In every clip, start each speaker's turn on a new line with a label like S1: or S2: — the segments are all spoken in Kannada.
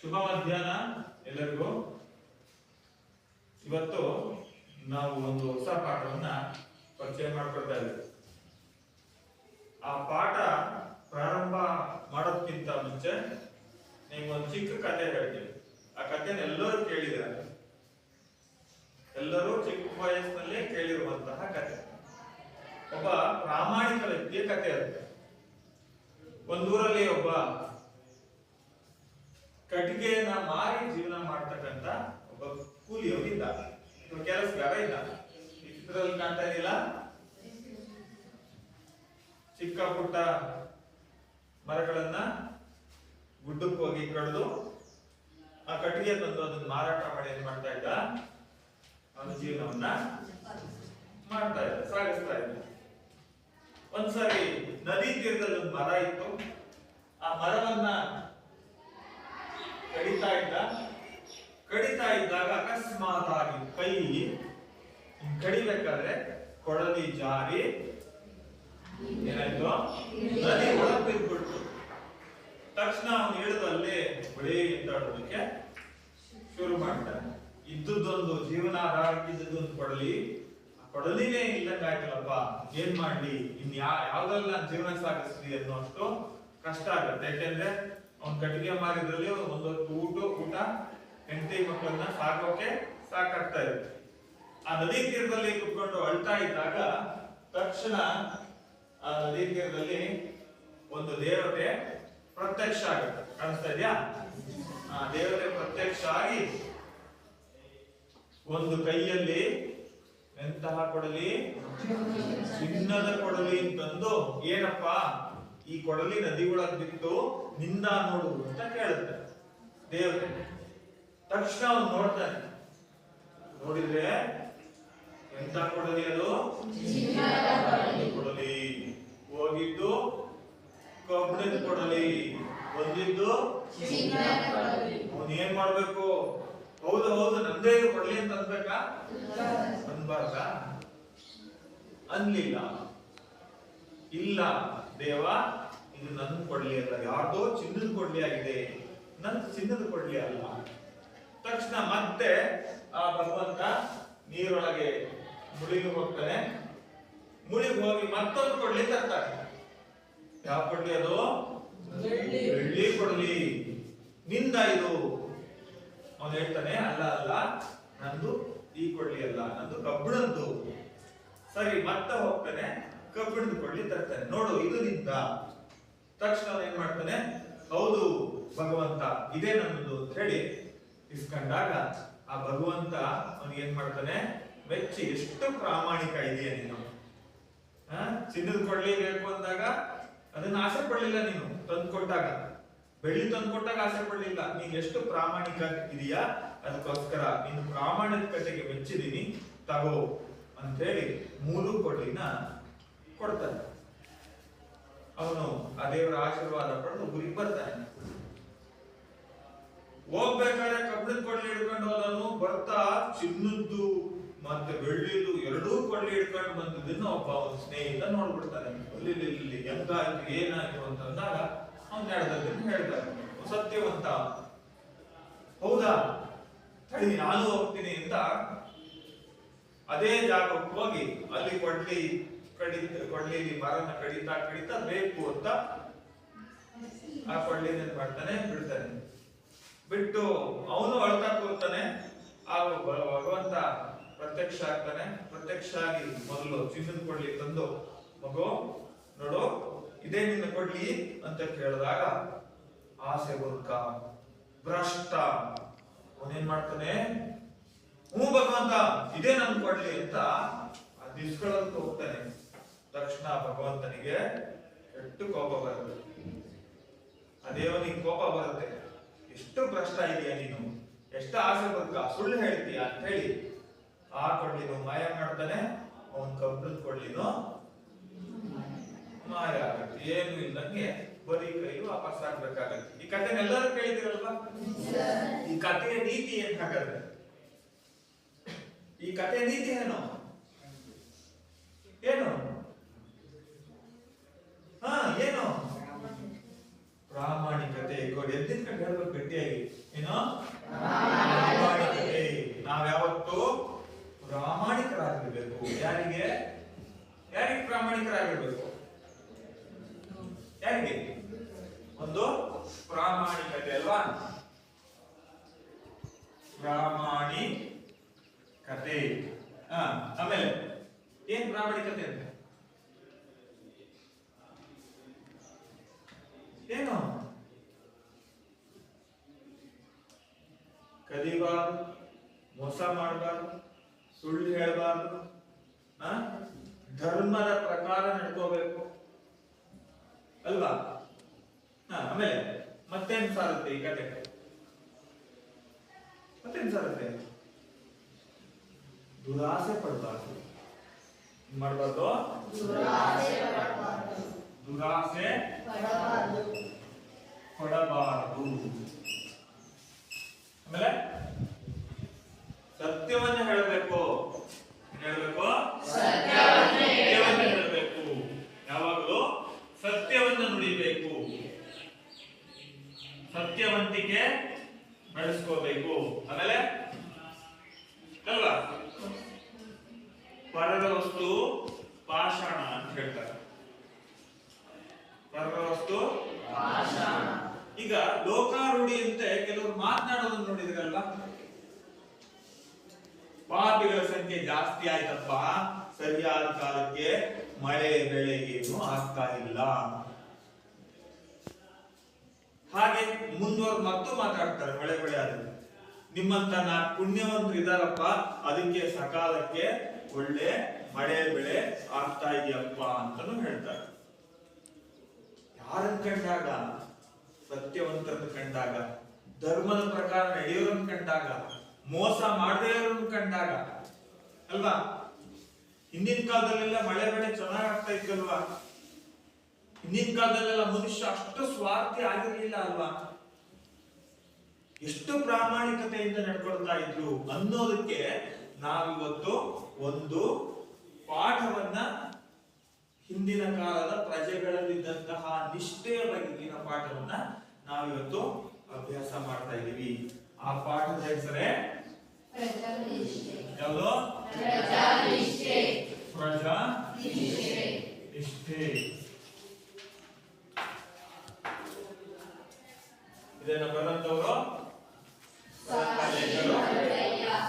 S1: ಶುಭ ಮಧ್ಯಾಹ್ನ ಎಲ್ಲರಿಗೂ. ಇವತ್ತು ನಾವು ಒಂದು ಹೊಸ ಪಾಠವನ್ನ ಪರಿಚಯ ಮಾಡ್ಕೊಳ್ತಾ ಇದ್ದೀವಿ. ಆ ಪಾಠ ಪ್ರಾರಂಭ ಮಾಡೋದಕ್ಕಿಂತ ಮುಂಚೆ ನಿಮ್ಗೊಂದು ಚಿಕ್ಕ ಕಥೆ ಹೇಳ್ತೀನಿ. ಆ ಕಥೆನ ಎಲ್ಲರೂ ಕೇಳಿದ್ದಾರೆ, ಎಲ್ಲರೂ ಚಿಕ್ಕ ವಯಸ್ಸಿನಲ್ಲೇ ಕೇಳಿರುವಂತಹ ಕಥೆ. ಒಬ್ಬ ಪ್ರಾಮಾಣಿಕ ವ್ಯಕ್ತಿಯ ಕಥೆ ಇರುತ್ತೆ. ಒಂದೂರಲ್ಲಿ ಒಬ್ಬ ಕಟ್ಟಿಗೆಯನ್ನ ಮಾರಿ ಜೀವನ ಮಾಡ್ತಕ್ಕಂತ ಒಬ್ಬ ಕೂಲಿಯವನಿದ್ದ, ಕೆಲಸಗಾರ ಇದ್ದ. ಈ ಚಿತ್ರದಲ್ಲಿ ಕಾಣ್ತಾ ಇದೆಯಲ್ಲ, ಚಿಕ್ಕ ಪುಟ್ಟ ಮರಗಳನ್ನ ಗುಡ್ಡಕ್ಕೆ ಹೋಗಿ ಕಡಿದು ಆ ಕಟ್ಟಿಗೆ ತಂದು ಅದನ್ನ ಮಾರಾಟ ಮಾಡಿ ಏನ್ ಮಾಡ್ತಾ ಇದ್ದ, ಅವನ ಜೀವನವನ್ನ ಮಾಡ್ತಾ ಇದ್ದ, ಸಾಗಿಸ್ತಾ ಇದ್ದ. ಒಂದ್ಸರಿ ನದಿ ತೀರದಲ್ಲಿ ಒಂದು ಮರ ಇತ್ತು. ಆ ಮರವನ್ನ ಕಡಿತಾ ಇದ್ದಾಗ ಅಕಸ್ಮಾತ್ ಆಗಿ ಕೈ ಕಡಿಬೇಕಾದ್ರೆ ಕೊಡಲಿ ಜಾರಿ ಏನಾಯ್ತು, ನದಿ ಒಳಗೆ ಬಿದ್ಬಿಡ್ತು. ತಕ್ಷಣ ಅವನು ಹೇಳಿದಲ್ಲೇ ಬಡೇ ಇದ್ದಾಡೋದಕ್ಕೆ ಶುರು ಮಾಡ್ತಾನೆ. ಇದ್ದದ್ದೊಂದು ಜೀವನಾಧಾರಕ್ಕಿದ್ದೊಂದು ಕೊಡಲಿ, ಕೊಡಲಿನೇ ಇಲ್ಲಂಗ ಆಯ್ತಲ್ಲಪ್ಪ, ಏನ್ ಮಾಡ್ಲಿ, ಇನ್ ಯಾವ್ದ್ರಲ್ಲಿ ನಾನು ಜೀವನ ಸಾಗಿಸ್ಲಿ ಅನ್ನೋಷ್ಟು ಕಷ್ಟ ಆಗತ್ತೆ. ಯಾಕೆಂದ್ರೆ ಅವ್ನ್ ಕಟ್ಟಿಗೆ ಮಾರಿದ್ರಲ್ಲಿ ಒಂದೊತ್ತು ಊಟ ಹೆಂಡತಿ ಮಕ್ಕಳನ್ನ ಸಾಕೋಕೆ ಸಾಕಾಗ್ತಾ ಇರುತ್ತೆ. ಆ ನದಿ ತೀರದಲ್ಲಿ ಕುತ್ಕೊಂಡು ಅಳ್ತಾ ಇದ್ದಾಗ ತಕ್ಷಣ ಆ ನದಿ ತೀರದಲ್ಲಿ ಒಂದು ದೇವತೆ ಪ್ರತ್ಯಕ್ಷ ಆಗುತ್ತೆ. ಕಾಣಿಸ್ತಾ ಇದೆಯಾ? ಆ ದೇವತೆ ಪ್ರತ್ಯಕ್ಷ ಆಗಿ ಒಂದು ಕೈಯಲ್ಲಿ ಎಂತಹ ಕೊಡಲಿ, ಚಿನ್ನದ ಕೊಡಲಿ ತಂದು, ಏನಪ್ಪಾ ಈ ಕೊಡಲಿ ನದಿ ಒಳಗ್ ಬಿತ್ತು, ನಿಂದ ನೋಡು ಅಂತ ಕೇಳುತ್ತೆ ದೇವತೆ. ತಕ್ಷಣ ಅವನು ನೋಡ್ತಾನೆ. ನೋಡಿದ್ರೆ ಎಂತ ಕೊಡಲಿ ಅದು, ಕೊಡಲಿ. ಹೋಗಿದ್ದು ಕಬ್ಬಿಣದ ಕೊಡಲಿ, ಬಂದಿದ್ದು. ಅವನ್ ಏನ್ ಮಾಡ್ಬೇಕು, ಹೌದು ಹೌದು ನಂದೇ ಕೊಡಲಿ ಅಂತ ಅನ್ಬೇಕಾ, ಅನ್ಬಾರ್ದ? ಅನ್ಲಿಲ್ಲ. ಇಲ್ಲ ದೇವ, ಇದು ನನ್ನ ಕೊಡ್ಲಿ ಅಲ್ಲ, ಯಾರ್ದೋ ಚಿನ್ನದ ಕೊಡ್ಲಿ ಆಗಿದೆ, ನನ್ನ ಚಿನ್ನದ ಕೊಡ್ಲಿ ಅಲ್ಲ. ತಕ್ಷಣ ಮತ್ತೆ ಆ ಭಗವಂತ ನೀರೊಳಗೆ ಮುಳುಗಿ ಹೋಗ್ತಾನೆ. ಮುಳುಗಿ ಹೋಗಿ ಮತ್ತೊಂದು ಕೊಡ್ಲಿ ತರ್ತಾನೆ. ಯಾವ ಕೊಡ್ಲಿ ಅದು? ಬೆಳ್ಳಿ ಕೊಡ್ಲಿ. ನಿಂದ ಇದು. ಅವನು ಹೇಳ್ತಾನೆ, ಅಲ್ಲ ಅಲ್ಲ, ನಂದು ಈ ಕೊಡ್ಲಿ ಅಲ್ಲ, ನಂದು ಕಬ್ಬಿಣದ್ದು. ಸರಿ, ಮತ್ತೆ ಹೋಗ್ತಾನೆ, ಕಬ್ಬಿಣದ ಕೊಡ್ಲಿ ತರ್ತಾನೆ. ನೋಡು, ಇದು ನಿಂದ. ತಕ್ಷಣ ಅವನು ಏನ್ ಮಾಡ್ತಾನೆ, ಹೌದು ಭಗವಂತ, ಇದೇ ನನ್ನದು ಅಂತ ಹೇಳಿ ಇಸ್ಕೊಂಡಾಗ ಆ ಭಗವಂತ ಅವನಿಗೆ ಏನ್ ಮಾಡ್ತಾನೆ, ಮೆಚ್ಚಿ, ಎಷ್ಟು ಪ್ರಾಮಾಣಿಕ ಇದೆಯಾ ನೀನು. ಚಿನ್ನದ ಕೊಡ್ಲಿ ಬೇಕು ಅಂದಾಗ ಅದನ್ನ ಆಸೆ ಪಡ್ಲಿಲ್ಲ ನೀನು, ತಂದು ಕೊಟ್ಟಾಗ. ಬೆಳ್ಳಿ ತಂದು ಕೊಟ್ಟಾಗ ಆಸೆ ಪಡ್ಲಿಲ್ಲ. ನೀನ್ ಎಷ್ಟು ಪ್ರಾಮಾಣಿಕ ಇದೆಯಾ, ಅದಕ್ಕೋಸ್ಕರ ನೀನು ಪ್ರಾಮಾಣಿಕತೆಗೆ ಮೆಚ್ಚಿದೀನಿ, ತಗೋ ಅಂತ ಹೇಳಿ 3 ಕೊಡ್ಲಿನ ಕೊಡ್ತಾನೆ. ಅವನು ಆ ದೇವರ ಆಶೀರ್ವಾದ ಪಡೆದು ಗುರಿ ಬರ್ತಾನೆ. ಹೋಗ್ಬೇಕಾದ್ರೆ ಕಬ್ಬಿಣದ ಕೊಡ್ಲಿ ಹಿಡ್ಕೊಂಡು ಹೋದನು. ಬರ್ತಾ ಚಿನ್ನದ್ದು ಮತ್ತೆ ಬೆಳ್ಳಿದು ಎರಡೂ ಕೊಡ್ಲಿ ಹಿಡ್ಕೊಂಡು ಬಂದಿದ್ದನ್ನು ಒಬ್ಬ ಅವನ ಸ್ನೇಹಿತ ನೋಡ್ಬಿಡ್ತಾನೆ. ಇಲ್ಲಿ ಹೆಂಗಾಯ್ತು, ಏನಾಯ್ತು ಅಂತ ಅಂದಾಗ ಅವನ್ ನಡೆದದ್ದನ್ನು ಹೇಳ್ತಾನೆ. ಸತ್ಯವಂತ, ಹೌದಾ, ತಡಿ ನಾನು ಹೋಗ್ತೀನಿ ಅಂತ ಅದೇ ಜಾಗಕ್ಕೆ ಹೋಗಿ ಅಲ್ಲಿ ಕೊಡ್ಲಿ ಮರನ ಕಡಿತಾ ಬೇಕು ಅಂತ ಆ ಕೊಡ್ಲಿ ಏನ್ ಮಾಡ್ತಾನೆ, ಬಿಡ್ತಾನೆ. ಬಿಟ್ಟು ಅವನು ಅಳ್ತಾ ಕೂರ್ತಾನೆ. ಆ ಭಗವಂತ ಪ್ರತ್ಯಕ್ಷ ಆಗ್ತಾನೆ. ಪ್ರತ್ಯಕ್ಷ ಆಗಿ ಮೊದಲು ಚಿನ್ನದ ಕೊಡ್ಲಿ ತಂದು, ಮಗು ನೋಡು, ಇದೇ ನಿನ್ನ ಕೊಡ್ಲಿ ಅಂತ ಕೇಳಿದಾಗ ಆಸೆ ಬದುಕ ಭ್ರಷ್ಟ ಅವನೇನ್ ಮಾಡ್ತಾನೆ, ಹ್ಞೂ ಭಗವಂತ, ಇದೇ ನನ್ ಕೊಡ್ಲಿ ಅಂತ ದಿಸ್ಕೊಳ್ಳೋದಕ್ಕೆ ಹೋಗ್ತಾನೆ. ತಕ್ಷಣ ಭಗವಂತನಿಗೆ ಎಷ್ಟು ಕೋಪ ಬರುತ್ತೆ, ಆ ದೇವನಿಗೆ ಕೋಪ ಬರುತ್ತೆ. ಎಷ್ಟು ಭ್ರಷ್ಟ ಇದೆಯಾ ನೀನು, ಎಷ್ಟು ಆಸೆ ಬದುಕ, ಸುಳ್ಳು ಹೇಳ್ತೀಯ ಅಂತ ಹೇಳಿ ಆ ಕೊಡ್ಲಿನೂ ಮಾಯ ಮಾಡ್ತಾನೆ. ಅವನ್ ಕಬ್ಬಿಣದ ಕೊಡ್ಲಿನೂ ಮಾಯ ಆಗುತ್ತೆ. ಏನು ಇಲ್ಲಂಗೆ ಬರೀ ಕೈ ವಾಪಸ್ ಆಗ್ಬೇಕಾಗತ್ತೆ. ಈ ಕಥೆನೆಲ್ಲರೂ ಕೇಳಿದಿರಲ್ವಾ? ಈ ಕಥೆಯ ನೀತಿ ಏನ್ ಹಾಗಾದ್ರೆ? ಈ ಕಥೆಯ ನೀತಿ ಏನು? ಏನು? ಏನು? ಪ್ರಾಮಾಣಿಕತೆ. ಎದ್ದಿನ ಕಡೆ ಹೇಳ್ಬೇಕು ಗಟ್ಟಿಯಾಗಿ, ಏನು? ಪ್ರಾಮಾಣಿಕತೆ. ನಾವ್ಯಾವತ್ತು ಪ್ರಾಮಾಣಿಕರಾಗಿರ್ಬೇಕು. ಯಾರಿಗೆ ಪ್ರಾಮಾಣಿಕರಾಗಿರ್ಬೇಕು? ಯಾರಿಗೆ? ಒಂದು ಪ್ರಾಮಾಣಿಕತೆ ಅಲ್ವಾ? ಪ್ರಾಮಾಣಿಕತೆ. ಆಮೇಲೆ ಏನ್ ಪ್ರಾಮಾಣಿಕತೆ ಅಂತ? ಏನು? ಕದಿಬಾರ್ದು, ಮೋಸ ಮಾಡಬಾರ್ದು, ಸುಳ್ಳು ಹೇಳಬಾರ್ದು, ಧರ್ಮದ ಪ್ರಕಾರ ನಡ್ಕೋಬೇಕು ಅಲ್ವಾ? ಆಮೇಲೆ ಮತ್ತೇನ್ ಸಾರುತ್ತೆ ಈ ಕತೆ? ಮತ್ತೇನ್ ಸಾರುತ್ತೆ? ದುರಾಸೆ ಪಡಬಾರ್ದು. ಮಾಡಬಾರ್ದು, ದುರಾಸೆ ಪಡಬಾರದು. ಆಮೇಲೆ ಸತ್ಯವನ್ನ ಹೇಳಬೇಕು. ಸತ್ಯವನ್ನ ಹೇಳಬೇಕು. ಯಾವಾಗಲೂ ಸತ್ಯವನ್ನ ನುಡಿಬೇಕು. ಸತ್ಯವಂತಿಕೆ ಬೆಳೆಸ್ಕೋಬೇಕು. ಆಮೇಲೆ ಅಲ್ವಾ, ಪರರ ವಸ್ತು ಪಾಷಾಣ ಅಂತ ಹೇಳ್ತಾರೆ. ಪರರ ವಸ್ತು ಪಾಷಾಣ. ಈಗ ಲೋಕಾರೂಢಿಯಂತೆ ಕೆಲವರು ಮಾತನಾಡೋದನ್ನು ನೋಡಿದ್ರಲ್ವಾ? ಪಾಪಿಗಳ ಸಂಖ್ಯೆ ಜಾಸ್ತಿ ಆಯ್ತಪ್ಪ, ಸರಿಯಾದ ಕಾಲಕ್ಕೆ ಮಳೆ ಬೆಳೆ ಏನು ಆಗ್ತಾ ಇಲ್ಲ. ಹಾಗೆ ಮುಂದುವರೆದು ಮತ್ತು ಮಾತಾಡ್ತಾರೆ ಮಳೆ ಬೆಳೆ ಆದ್ರೆ. ನಿಮ್ಮಂತ 4 ಪುಣ್ಯವಂತರು ಇದಾರಪ್ಪ, ಅದಕ್ಕೆ ಸಕಾಲಕ್ಕೆ ಒಳ್ಳೆ ಮಳೆ ಬೆಳೆ ಆಗ್ತಾ ಇದೆಯಪ್ಪ ಅಂತಾನು ಹೇಳ್ತಾರೆ. ಯಾರನ್ನು ಕಂಡಾಗ? ಸತ್ಯವಂತರನ್ನು ಕಂಡಾಗ, ಧರ್ಮದ ಪ್ರಕಾರ ನಡೆಯೋರನ್ನು ಕಂಡಾಗ, ಮೋಸ ಮಾಡದೇ ಇರೋರನ್ನು ಕಂಡಾಗ ಅಲ್ವಾ? ಹಿಂದಿನ ಕಾಲದಲ್ಲೆಲ್ಲ ಮಳೆ ಬೆಳೆ ಚೆನ್ನಾಗ್ ಆಗ್ತಾ ಇತ್ತಲ್ವಾ? ಹಿಂದಿನ ಕಾಲದಲ್ಲೆಲ್ಲ ಮನುಷ್ಯ ಅಷ್ಟು ಸ್ವಾರ್ಥಿ ಆಗಿರ್ಲಿಲ್ಲ ಅಲ್ವಾ? ಎಷ್ಟು ಪ್ರಾಮಾಣಿಕತೆಯಿಂದ ನಡ್ಕೊಳ್ತಾ ಇದ್ರು ಅನ್ನೋದಕ್ಕೆ ನಾವಿವತ್ತು ಒಂದು ಪಾಠವನ್ನ, ಹಿಂದಿನ ಕಾಲದ ಪ್ರಜೆಗಳಲ್ಲಿದ್ದಂತಹ ನಿಷ್ಠೆಯ ಬಗೆಗಿನ ಪಾಠವನ್ನ ನಾವಿವತ್ತು ಅಭ್ಯಾಸ ಮಾಡ್ತಾ ಇದ್ದೀವಿ. ಆ ಪಾಠದ ಹೆಸರೇ ಯಾವುದು? ಪ್ರಜಾನಿಷ್ಠೆ. ಇದನ್ನ ಬರೆದಂತವರು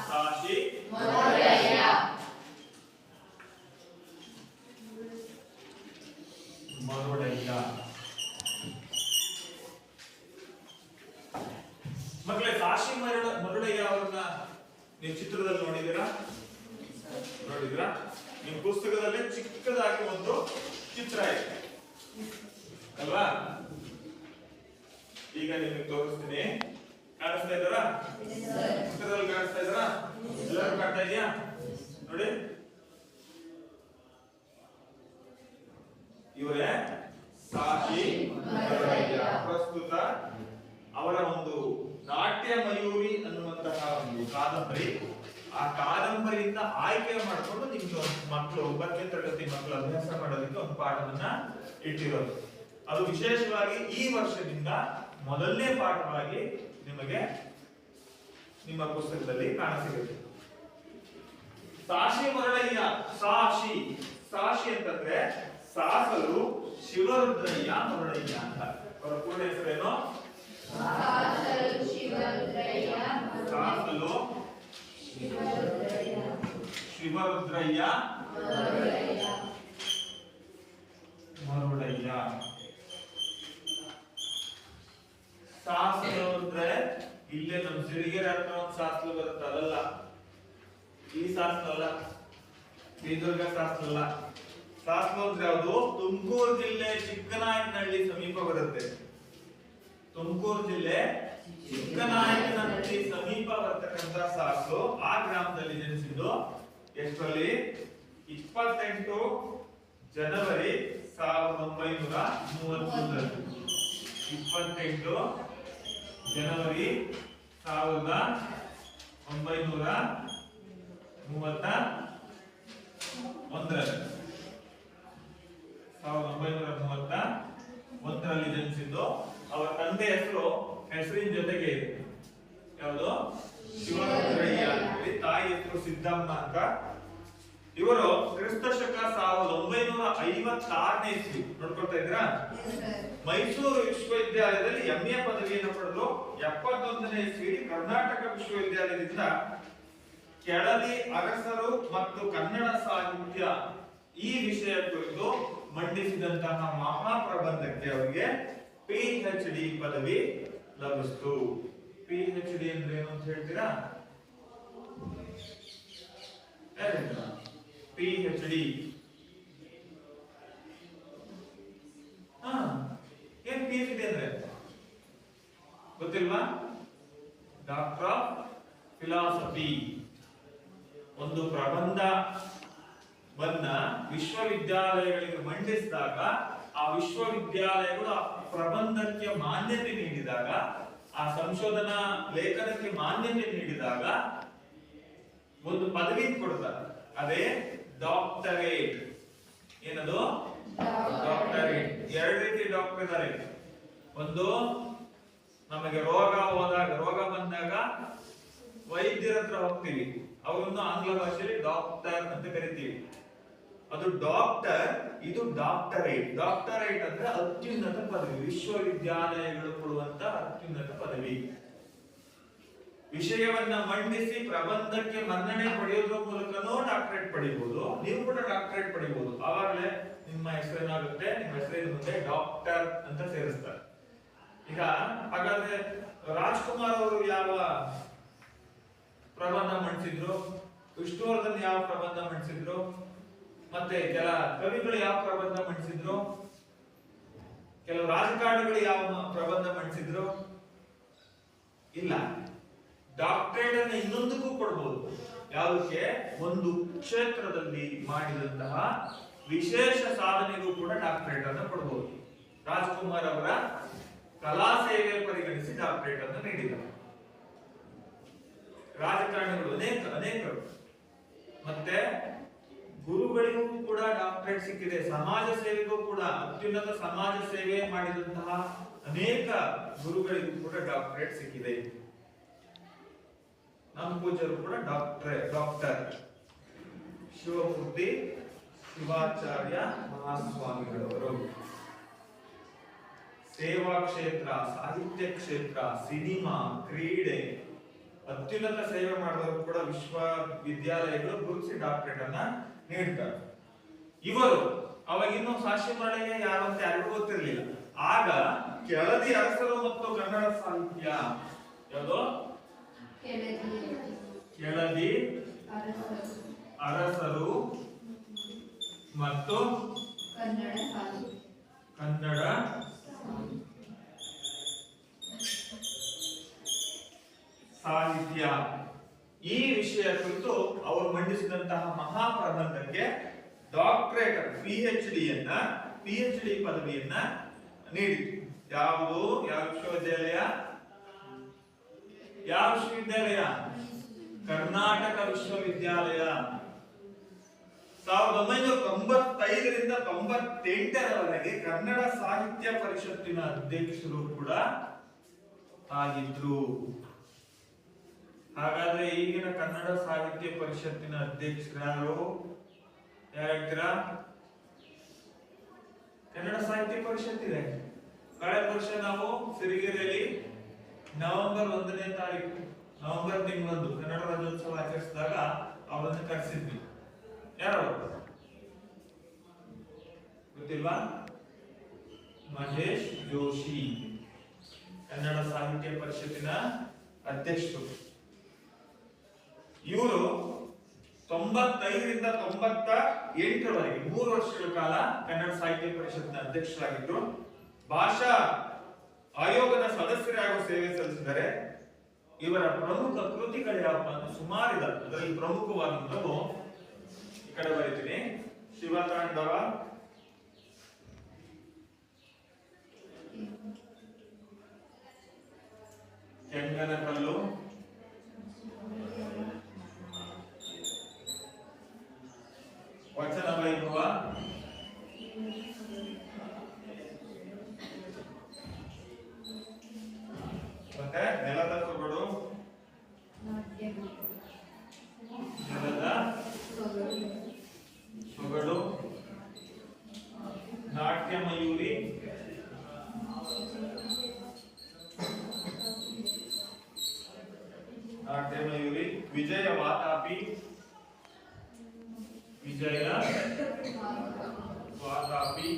S1: ಸಾಶಿ ಮರುಳಯ್ಯ. ಮಕ್ಕಳೇ, ಸಾಶಿ ಮರುಳಯ್ಯ ಅವರನ್ನ ನೀವು ಚಿತ್ರದಲ್ಲಿ ನೋಡಿದಿರಾ? ನಿಮ್ ಪುಸ್ತಕದಲ್ಲೇ ಚಿಕ್ಕದಾಗಿ ಒಂದು ಚಿತ್ರ ಇದೆ ಅಲ್ವಾ? ಈಗ ನಿಮಗೆ ತೋರಿಸ್ತೀನಿ. ಕಾಣಿಸ್ತಾ ಇದ್ದಾರಾ? ಚಿತ್ರದಲ್ಲಿ ಕಾಣಿಸ್ತಾ ಇದ್ದಾರಾ? ಎಲ್ಲರೂ ಕಾಣ್ತಾ ಇದೆಯಾ? ನೋಡಿ, ಇವರೇ ಸಾಶಿ ಮರುಳಯ್ಯ. ಪ್ರಸ್ತುತ ಅವರ ಒಂದು ನಾಟ್ಯ ಮಯೂರಿ ಅನ್ನುವಂತಹ ಒಂದು ಕಾದಂಬರಿ, ಆ ಕಾದಂಬರಿಯಿಂದ ಆಯ್ಕೆ ಮಾಡಿಕೊಂಡು ನಿಮ್ಗೆ ಮಕ್ಕಳು 9ನೇ ತರಗತಿ ಮಕ್ಕಳು ಅಭ್ಯಾಸ ಮಾಡೋದಕ್ಕೆ ಒಂದು ಪಾಠವನ್ನ ಇಟ್ಟಿರೋದು. ಅದು ವಿಶೇಷವಾಗಿ ಈ ವರ್ಷದಿಂದ ಮೊದಲನೇ ಪಾಠವಾಗಿ ನಿಮಗೆ ನಿಮ್ಮ ಪುಸ್ತಕದಲ್ಲಿ ಕಾಣಸಿಗುತ್ತೆ. ಸಾಶಿ ಮರುಳಯ್ಯ. ಸಾಶಿ ಅಂತಂದ್ರೆ ಸಾಸಲು ಶಿವರುದ್ರಯ್ಯ ಮರುಳಯ್ಯ ಅಂತ. ಅವರ ಪೂರ್ಣ ಹೆಸರೇನು? ಸಾಸಲು ಶಿವರುದ್ರಯ್ಯ ಮರುಳಯ್ಯ. ಸಾಸಲು ಅಂದ್ರೆ ಇಲ್ಲೇ ನಮ್ ಸಿರಿಗೆರೆ ಹತ್ರ ಒಂದು ಸಾಸಲು ಬರುತ್ತೆ, ಅದಲ್ಲ. ಈ ಸಾಸಲು ಅಲ್ಲ, ಬೀದರ್ಗ ಸಾಸಲು ಅಲ್ಲ. ಸಾಸಲು ಅಂದ್ರೆ ಯಾವುದು? ತುಮಕೂರು ಜಿಲ್ಲೆ ಚಿಕ್ಕನಾಯಕನಹಳ್ಳಿ ಸಮೀಪ ಬರುತ್ತೆ. ತುಮಕೂರು ಜಿಲ್ಲೆ ಚಿಕ್ಕನಾಯಕನಹಳ್ಳಿ ಸಮೀಪ ಬರ್ತಕ್ಕಂಥ ಸಾಸಲು. ಆ ಗ್ರಾಮದಲ್ಲಿ ಜನಿಸಿದ್ದು ಎಷ್ಟರಲ್ಲಿ? 28 ಜನವರಿ 1933. 28 ಜನವರಿ 1931ರಲ್ಲಿ ಜನಿಸಿದ್ದು. ಅವರ ತಂದೆ ಹೆಸರಿನ ಜೊತೆಗೆ ಯಾವುದು ಶಿವರುದ್ರಯ್ಯ ಅಂತೇಳಿ, ತಾಯಿ ಹೆಸರು ಸಿದ್ದಮ್ಮ ಅಂತ. ಇವರು ಕ್ರಿಸ್ತ ಶಕ 1956ನೇ ಇಸ್ವಿ, ನೋಡ್ಕೊಳ್ತಾ ಇದ್ರಾ, ಮೈಸೂರು ವಿಶ್ವವಿದ್ಯಾಲಯದಲ್ಲಿ MA ಪದವಿಯನ್ನು ಪಡೆದು 71ನೇ ಇಸ್ವಿ ಕರ್ನಾಟಕ ವಿಶ್ವವಿದ್ಯಾಲಯದಿಂದ ಕೆಳದಿ ಅರಸರು ಮತ್ತು ಕನ್ನಡ ಸಾಹಿತ್ಯ ಈ ವಿಷಯ ಕುರಿತು ಮಂಡಿಸಿದಂತಹ ಮಹಾಪ್ರಬಂಧಕ್ಕೆ ಅವರಿಗೆ PhD ಪದವಿ ಲಭಿಸಿತು. PhD ಅಂದ್ರೆ ಏನು ಅಂತ ಹೇಳ್ತೀರಾ? PhD ಏನ್ PhD ಅಂದ್ರೆ ಗೊತ್ತಿಲ್ವಾ? Doctor of philosophy. ಒಂದು ಪ್ರಬಂಧವನ್ನ ವಿಶ್ವವಿದ್ಯಾಲಯಗಳಿಗೆ ಮಂಡಿಸಿದಾಗ ಆ ವಿಶ್ವವಿದ್ಯಾಲಯಗಳು ಆ ಪ್ರಬಂಧಕ್ಕೆ ಮಾನ್ಯತೆ ನೀಡಿದಾಗ, ಆ ಸಂಶೋಧನಾ ಲೇಖನಕ್ಕೆ ಮಾನ್ಯತೆ ನೀಡಿದಾಗ ಒಂದು ಪದವಿ ಕೊಡ್ತಾರೆ, ಅದೇ ಡಾಕ್ಟರೇಟ್. ಏನದು? ಡಾಕ್ಟರೇಟ್. ಎರಡು ರೀತಿ ಡಾಕ್ಟರ್ ಇದ್ದಾರೆ. ಒಂದು ನಮಗೆ ರೋಗ ಬಂದಾಗ ವೈದ್ಯರ ಹತ್ರ ಹೋಗ್ತೀವಿ, ಅವರನ್ನು ಆಂಗ್ಲ ಭಾಷೆಯಲ್ಲಿ ಡಾಕ್ಟರ್ ಅಂತ ಕರಿತೀವಿ. ಅದು ಡಾಕ್ಟರ್, ಇದು ಡಾಕ್ಟರೇಟ್. ಡಾಕ್ಟರೇಟ್ ಅಂದ್ರೆ ಅತ್ಯುನ್ನತ ಪದವಿ, ವಿಶ್ವವಿದ್ಯಾಲಯಗಳು ಕೊಡುವಂತ ಅತ್ಯುನ್ನತ ಪದವಿ. ವಿಷಯವನ್ನ ಮಂಡಿಸಿ ಪ್ರಬಂಧಕ್ಕೆ ಮನ್ನಣೆ ಪಡೆಯೋದ್ರ ಮೂಲಕನೂ ಡಾಕ್ಟರೇಟ್ ಪಡಿಬಹುದು. ನೀವು ಕೂಡ ಡಾಕ್ಟರೇಟ್ ಪಡಿಬಹುದು. ಆವಾಗಲೇ ನಿಮ್ಮ ಹೆಸರೇನಾಗುತ್ತೆ, ನಿಮ್ಮ ಹೆಸರಿನ ಮುಂದೆ ಡಾಕ್ಟರ್ ಅಂತ ಸೇರಿಸ್ತಾರೆ. ಈಗ ಹಾಗಾದ್ರೆ ರಾಜ್ಕುಮಾರ್ ಅವರು ಯಾವ ಪ್ರಬಂಧ ಮಂಡಿಸಿದ್ರು? ವಿಷ್ಣುವರ್ಧನ್ ಯಾವ ಪ್ರಬಂಧ ಮಂಡಿಸಿದ್ರು? ಮತ್ತೆ ಕೆಲ ಕವಿಗಳು ಯಾವ ಪ್ರಬಂಧ ಮಂಡಿಸಿದ್ರು? ಕೆಲವು ರಾಜಕಾರಣಿಗಳು ಯಾವ ಪ್ರಬಂಧ ಮಂಡಿಸಿದ್ರು? ಇಲ್ಲ. ಡಾಕ್ಟರೇಟ್ ಅನ್ನು ಇನ್ನೊಂದಕ್ಕೂ ಕೊಡಬಹುದು. ಯಾವುದಕ್ಕೆ? ಒಂದು ಕ್ಷೇತ್ರದಲ್ಲಿ ಮಾಡಿದಂತಹ ವಿಶೇಷ ಸಾಧನೆಗೂ ಕೂಡ ಡಾಕ್ಟರೇಟ್ ಅನ್ನು ಕೊಡಬಹುದು. ರಾಜ್ಕುಮಾರ್ ಅವರ ಕಲಾ ಸೇವೆ ಪರಿಗಣಿಸಿ ಡಾಕ್ಟರೇಟ್ ಅನ್ನು ನೀಡಿದರು. ರಾಜಕಾರಣಿಗಳು ಅನೇಕರು, ಮತ್ತೆ ಗುರುಗಳಿಗೂ ಕೂಡ ಡಾಕ್ಟರೇಟ್ ಸಿಕ್ಕಿದೆ. ಸಮಾಜ ಸೇವೆಗೂ ಕೂಡ, ಅತ್ಯುನ್ನತ ಸಮಾಜ ಸೇವೆ ಮಾಡಿದಂತಹ ಅನೇಕ ಗುರುಗಳಿಗೂ ಕೂಡ ಡಾಕ್ಟರೇಟ್ ಸಿಕ್ಕಿದೆ. ನಮ್ಮ ಪೂಜ್ಯರು ಕೂಡ ಡಾಕ್ಟರ್ ಶಿವಮೂರ್ತಿ ಶಿವಾಚಾರ್ಯ ಮಹಾಸ್ವಾಮಿಗಳವರು. ಸೇವಾ ಕ್ಷೇತ್ರ, ಸಾಹಿತ್ಯ ಕ್ಷೇತ್ರ, ಸಿನಿಮಾ, ಕ್ರೀಡೆ, ಅತ್ಯುನ್ನತ ಸೇವೆ ಮಾಡಿದವರು ಕೂಡ ವಿಶ್ವವಿದ್ಯಾಲಯಗಳು ಗುರುತಿಸಿ ಡಾಕ್ಟರೇಟ್ ಅನ್ನ ನೀಡ್ತಾರೆ. ಇವರು ಅವಾಗಿನ್ನೂ ಸಾಕ್ಷಿ ಮರಳಿಗೆ ಯಾರು ಅಂತ ಯಾರಿಗೂ ಗೊತ್ತಿರಲಿಲ್ಲ. ಆಗ ಕೆಳದಿ ಅರಸರು ಮತ್ತು ಕನ್ನಡ ಸಾಹಿತ್ಯ, ಯಾವುದು? ಕೆಳದಿ ಅರಸರು ಮತ್ತು ಕನ್ನಡ ಸಾಹಿತ್ಯ ಈ ವಿಷಯ ಕುರಿತು ಅವರು ಮಂಡಿಸಿದಂತಹ ಮಹಾಪ್ರಬಂಧಕ್ಕೆ ಡಾಕ್ಟರೇಟ್ PhD ಪದವಿಯನ್ನ ನೀಡಿತು. ಯಾವುದು? ಯಾವ ವಿಶ್ವವಿದ್ಯಾಲಯ? ಕರ್ನಾಟಕ ವಿಶ್ವವಿದ್ಯಾಲಯ. 1995ರಿಂದ 98ರವರೆಗೆ ಕನ್ನಡ ಸಾಹಿತ್ಯ ಪರಿಷತ್ತಿನ ಅಧ್ಯಕ್ಷರು ಕೂಡ ಆಗಿದ್ರು. ಹಾಗಾದ್ರೆ ಈಗಿನ ಕನ್ನಡ ಸಾಹಿತ್ಯ ಪರಿಷತ್ತಿನ ಅಧ್ಯಕ್ಷರು ಯಾರು ಹೇಳ್ತೀರಾ? ಕನ್ನಡ ಸಾಹಿತ್ಯ ಪರಿಷತ್ ಇದೆ. ಕಳೆದ ವರ್ಷ ನಾವು ಸಿರಿಗೆರೆಯಲ್ಲಿ ನವೆಂಬರ್ 1ನೇ ತಾರೀಕು, ನವೆಂಬರ್ ತಿಂಗಳಂದು ಕನ್ನಡ ರಾಜ್ಯೋತ್ಸವ ಆಚರಿಸಿದಾಗ ಅವರನ್ನು ಕರೆಸಿದ್ವಿ. ಯಾರು ಗೊತ್ತಿಲ್ವಾ? ಮಹೇಶ್ ಜೋಶಿ, ಕನ್ನಡ ಸಾಹಿತ್ಯ ಪರಿಷತ್ತಿನ ಅಧ್ಯಕ್ಷರು. ಇವರು 95ರಿಂದ 98ರವರೆಗೆ 3 ವರ್ಷಗಳ ಕಾಲ ಕನ್ನಡ ಸಾಹಿತ್ಯ ಪರಿಷತ್ನ ಅಧ್ಯಕ್ಷರಾಗಿದ್ರು. ಭಾಷಾ ಆಯೋಗದ ಸದಸ್ಯರಾಗಿ ಸೇವೆ ಸಲ್ಲಿಸಿದ್ದಾರೆ. ಇವರ ಪ್ರಮುಖ ಕೃತಿಗಳು ಯಾವಪ್ಪ ಅಂತ ಸುಮಾರಿದೆ. ಅದರಲ್ಲಿ ಪ್ರಮುಖವಾದಂಥವು ಈ ಕಡೆ ಬರೀತೀನಿ: ಶಿವತಾಂಡವ, ಕೆಂಗನಕಲ್ಲು, ವಚನ ವೈಭವ, ಮತ್ತೆ ನೆಲದ ಸೊಗಡು, ನಾಟ್ಯ ಮಯೂರಿ, ವಿಜಯ ವಾತಾಪಿ, ವಿಜಯ ವಾತಾಪಿ,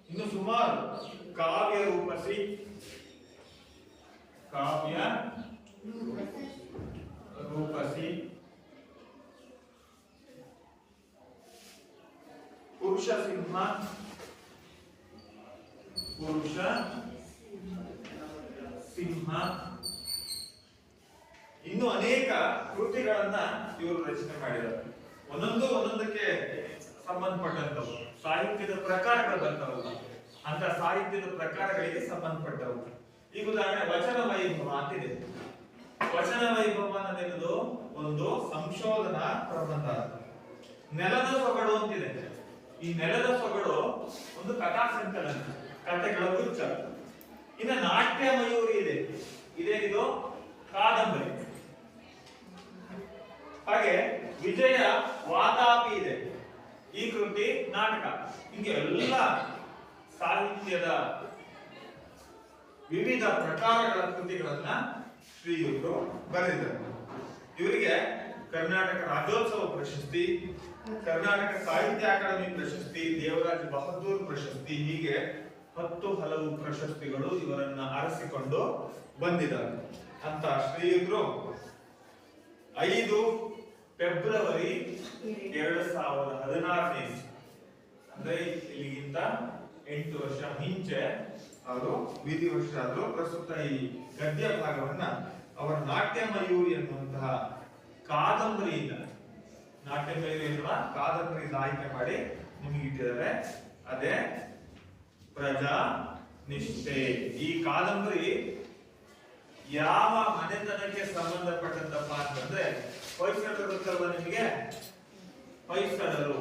S1: ಇನ್ನು ಸುಮಾರು ಕಾವ್ಯ ರೂಪಸಿ, ಕಾವ್ಯ ರೂಪಸಿ, ಪುರುಷ ಸಿಂಹ, ಪುರುಷ ಸಿಂಹ, ಇನ್ನು ಅನೇಕ ಕೃತಿಗಳನ್ನ ಇವರು ರಚನೆ ಮಾಡಿದ್ದಾರೆ. ಒಂದೊಂದಕ್ಕೆ ಸಂಬಂಧಪಟ್ಟಂತವು ಸಾಹಿತ್ಯದ ಪ್ರಕಾರಗಳು ಬರ್ತಾವಲ್ಲ, ಅಂತ ಸಾಹಿತ್ಯದ ಪ್ರಕಾರಗಳಿಗೆ ಸಂಬಂಧಪಟ್ಟವು. ಈಗ ಉದಾಹರಣೆ ವಚನ ವೈಭವ ಅಂತಿದೆ. ವಚನ ವೈಭವ ಅನ್ನೋದೇನದು ಒಂದು ಸಂಶೋಧನಾ ಪ್ರಬಂಧ. ನೆಲದ ಸೊಗಡು ಅಂತಿದೆ. ಈ ನೆಲದ ಸೊಗಡು ಒಂದು ಕಥಾ ಸಂಕಲನ, ಕಥೆಗಳ ಗುಚ್ಛ. ಇನ್ನು ನಾಟ್ಯ ಮಯೂರಿ ಇದೆ, ಇದೇನಿದು ಕಾದಂಬರಿ. ಹಾಗೆ ವಿಜಯ ವಾತಾಪಿ ಇದೆ, ಈ ಕೃತಿ ನಾಟಕ. ಹಿಂಗೆ ಎಲ್ಲ ಸಾಹಿತ್ಯದ ವಿವಿಧ ಪ್ರಕಾರಗಳ ಕೃತಿಗಳನ್ನ ಶ್ರೀಯುತರು ಬರೆದಿದ್ದಾರೆ. ಇವರಿಗೆ ಕರ್ನಾಟಕ ರಾಜ್ಯೋತ್ಸವ ಪ್ರಶಸ್ತಿ, ಕರ್ನಾಟಕ ಸಾಹಿತ್ಯ ಅಕಾಡೆಮಿ ಪ್ರಶಸ್ತಿ, ದೇವರಾಜ್ ಬಹದ್ದೂರ್ ಪ್ರಶಸ್ತಿ, ಹೀಗೆ 10 ಹಲವು ಪ್ರಶಸ್ತಿಗಳು ಇವರನ್ನ ಆರಿಸಿಕೊಂಡು ಬಂದಿದ್ದಾರೆ. ಅಂತ ಶ್ರೀಯುತರು 5 ಫೆಬ್ರವರಿ 2016ನೇ ಅಂದ್ರೆ ಇಲ್ಲಿಗಿಂತ 8 ವರ್ಷ ಹಿಂಚೆ ಅವರು ವಿಧಿವಶರಾದರು. ಪ್ರಸ್ತುತ ಈ ಗದ್ಯ ಭಾಗವನ್ನ ಅವರ ನಾಟ್ಯ ಮಯೂರಿ ಎನ್ನುವಂತಹ ಕಾದಂಬರಿಯಿಂದ, ನಾಟ್ಯ ಮಯೂರಿ ಎನ್ನುವ ಕಾದಂಬರಿಯಿಂದ ಆಯ್ಕೆ ಮಾಡಿ ನಿಮಗೆ ಇಟ್ಟಿದ್ದಾರೆ. ಅದೇ ಪ್ರಜಾ ನಿಷ್ಠೆ. ಈ ಕಾದಂಬರಿ ಯಾವ ಮನೆತನಕ್ಕೆ ಸಂಬಂಧಪಟ್ಟಂತಪ್ಪ ಅಂತಂದ್ರೆ, ಹೊಯ್ಸಳರು ಗೊತ್ತಲ್ವ ನಿಮಗೆ? ಹೊಯ್ಸಳರು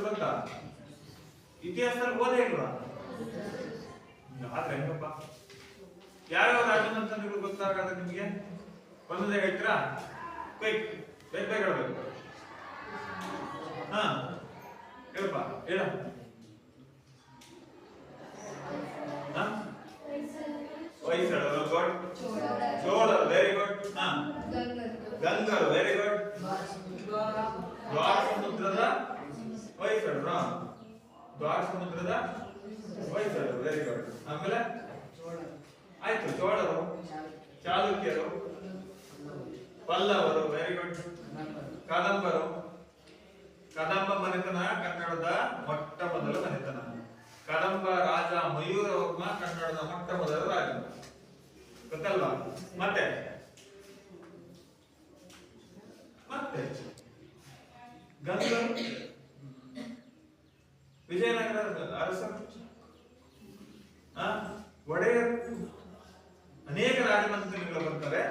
S1: ಗೊತ್ತಾ? ಇತಿಹಾಸದಲ್ಲಿ ಓದೇ ಇಲ್ವಾ? ಆದ್ರೆ ಹೆಂಗಪ್ಪ, ಯಾವ್ಯಾವ ರಾಜಮನೆತನಗಳು ಗೊತ್ತಾಗದ ನಿಮ್ಗೆ? ಒಂದೊಂದೇ ಹೇಳ್ತೀರಾ? ಕ್ವಿಕ್, ಬೇಗ ಬೇಗ ಹೇಳ್ಬೇಕು. ಹಾ ಹೇಳಪ್ಪ, ಹೇಳ. ಹೊಯ್ಸಳರು ಗುಡ್, ಚೋಳರು ವೆರಿ ಗುಡ್, ಗಂಗರು ವೆರಿ ಗುಡ್, ದ್ವಾರ ಸಮುದ್ರದ ಹೊಯ್ಸಳರು, ದ್ವಾರ ಸಮುದ್ರದ ಹೊಯ್ಸಳರು ವೆರಿ ಗುಡ್. ಆಮೇಲೆ ಆಯ್ತು, ಚೋಳರು, ಚಾಲುಕ್ಯರು, ಪಲ್ಲವರು ವೆರಿ ಗುಡ್, ಕದಂಬರು. ಕದಂಬ ಮನೆತನ ಕನ್ನಡದ ಮೊಟ್ಟ ಮೊದಲ ಮನೆತನ. ಕದಂಬ ರಾಜ ಮಯೂರವರ್ಮ ಕನ್ನಡದ ಮೊಟ್ಟ ಮೊದಲ ರಾಜ, ಗೊತ್ತಲ್ವಾ? ಮತ್ತೆ ಮತ್ತೆ ಗಂಗರು ವಿಜಯನಗರದ ಅರಸರು, ಒಡೆಯರು, ಅನೇಕ ರಾಜಮನೆತನಗಳು ಬರ್ತಾರೆ.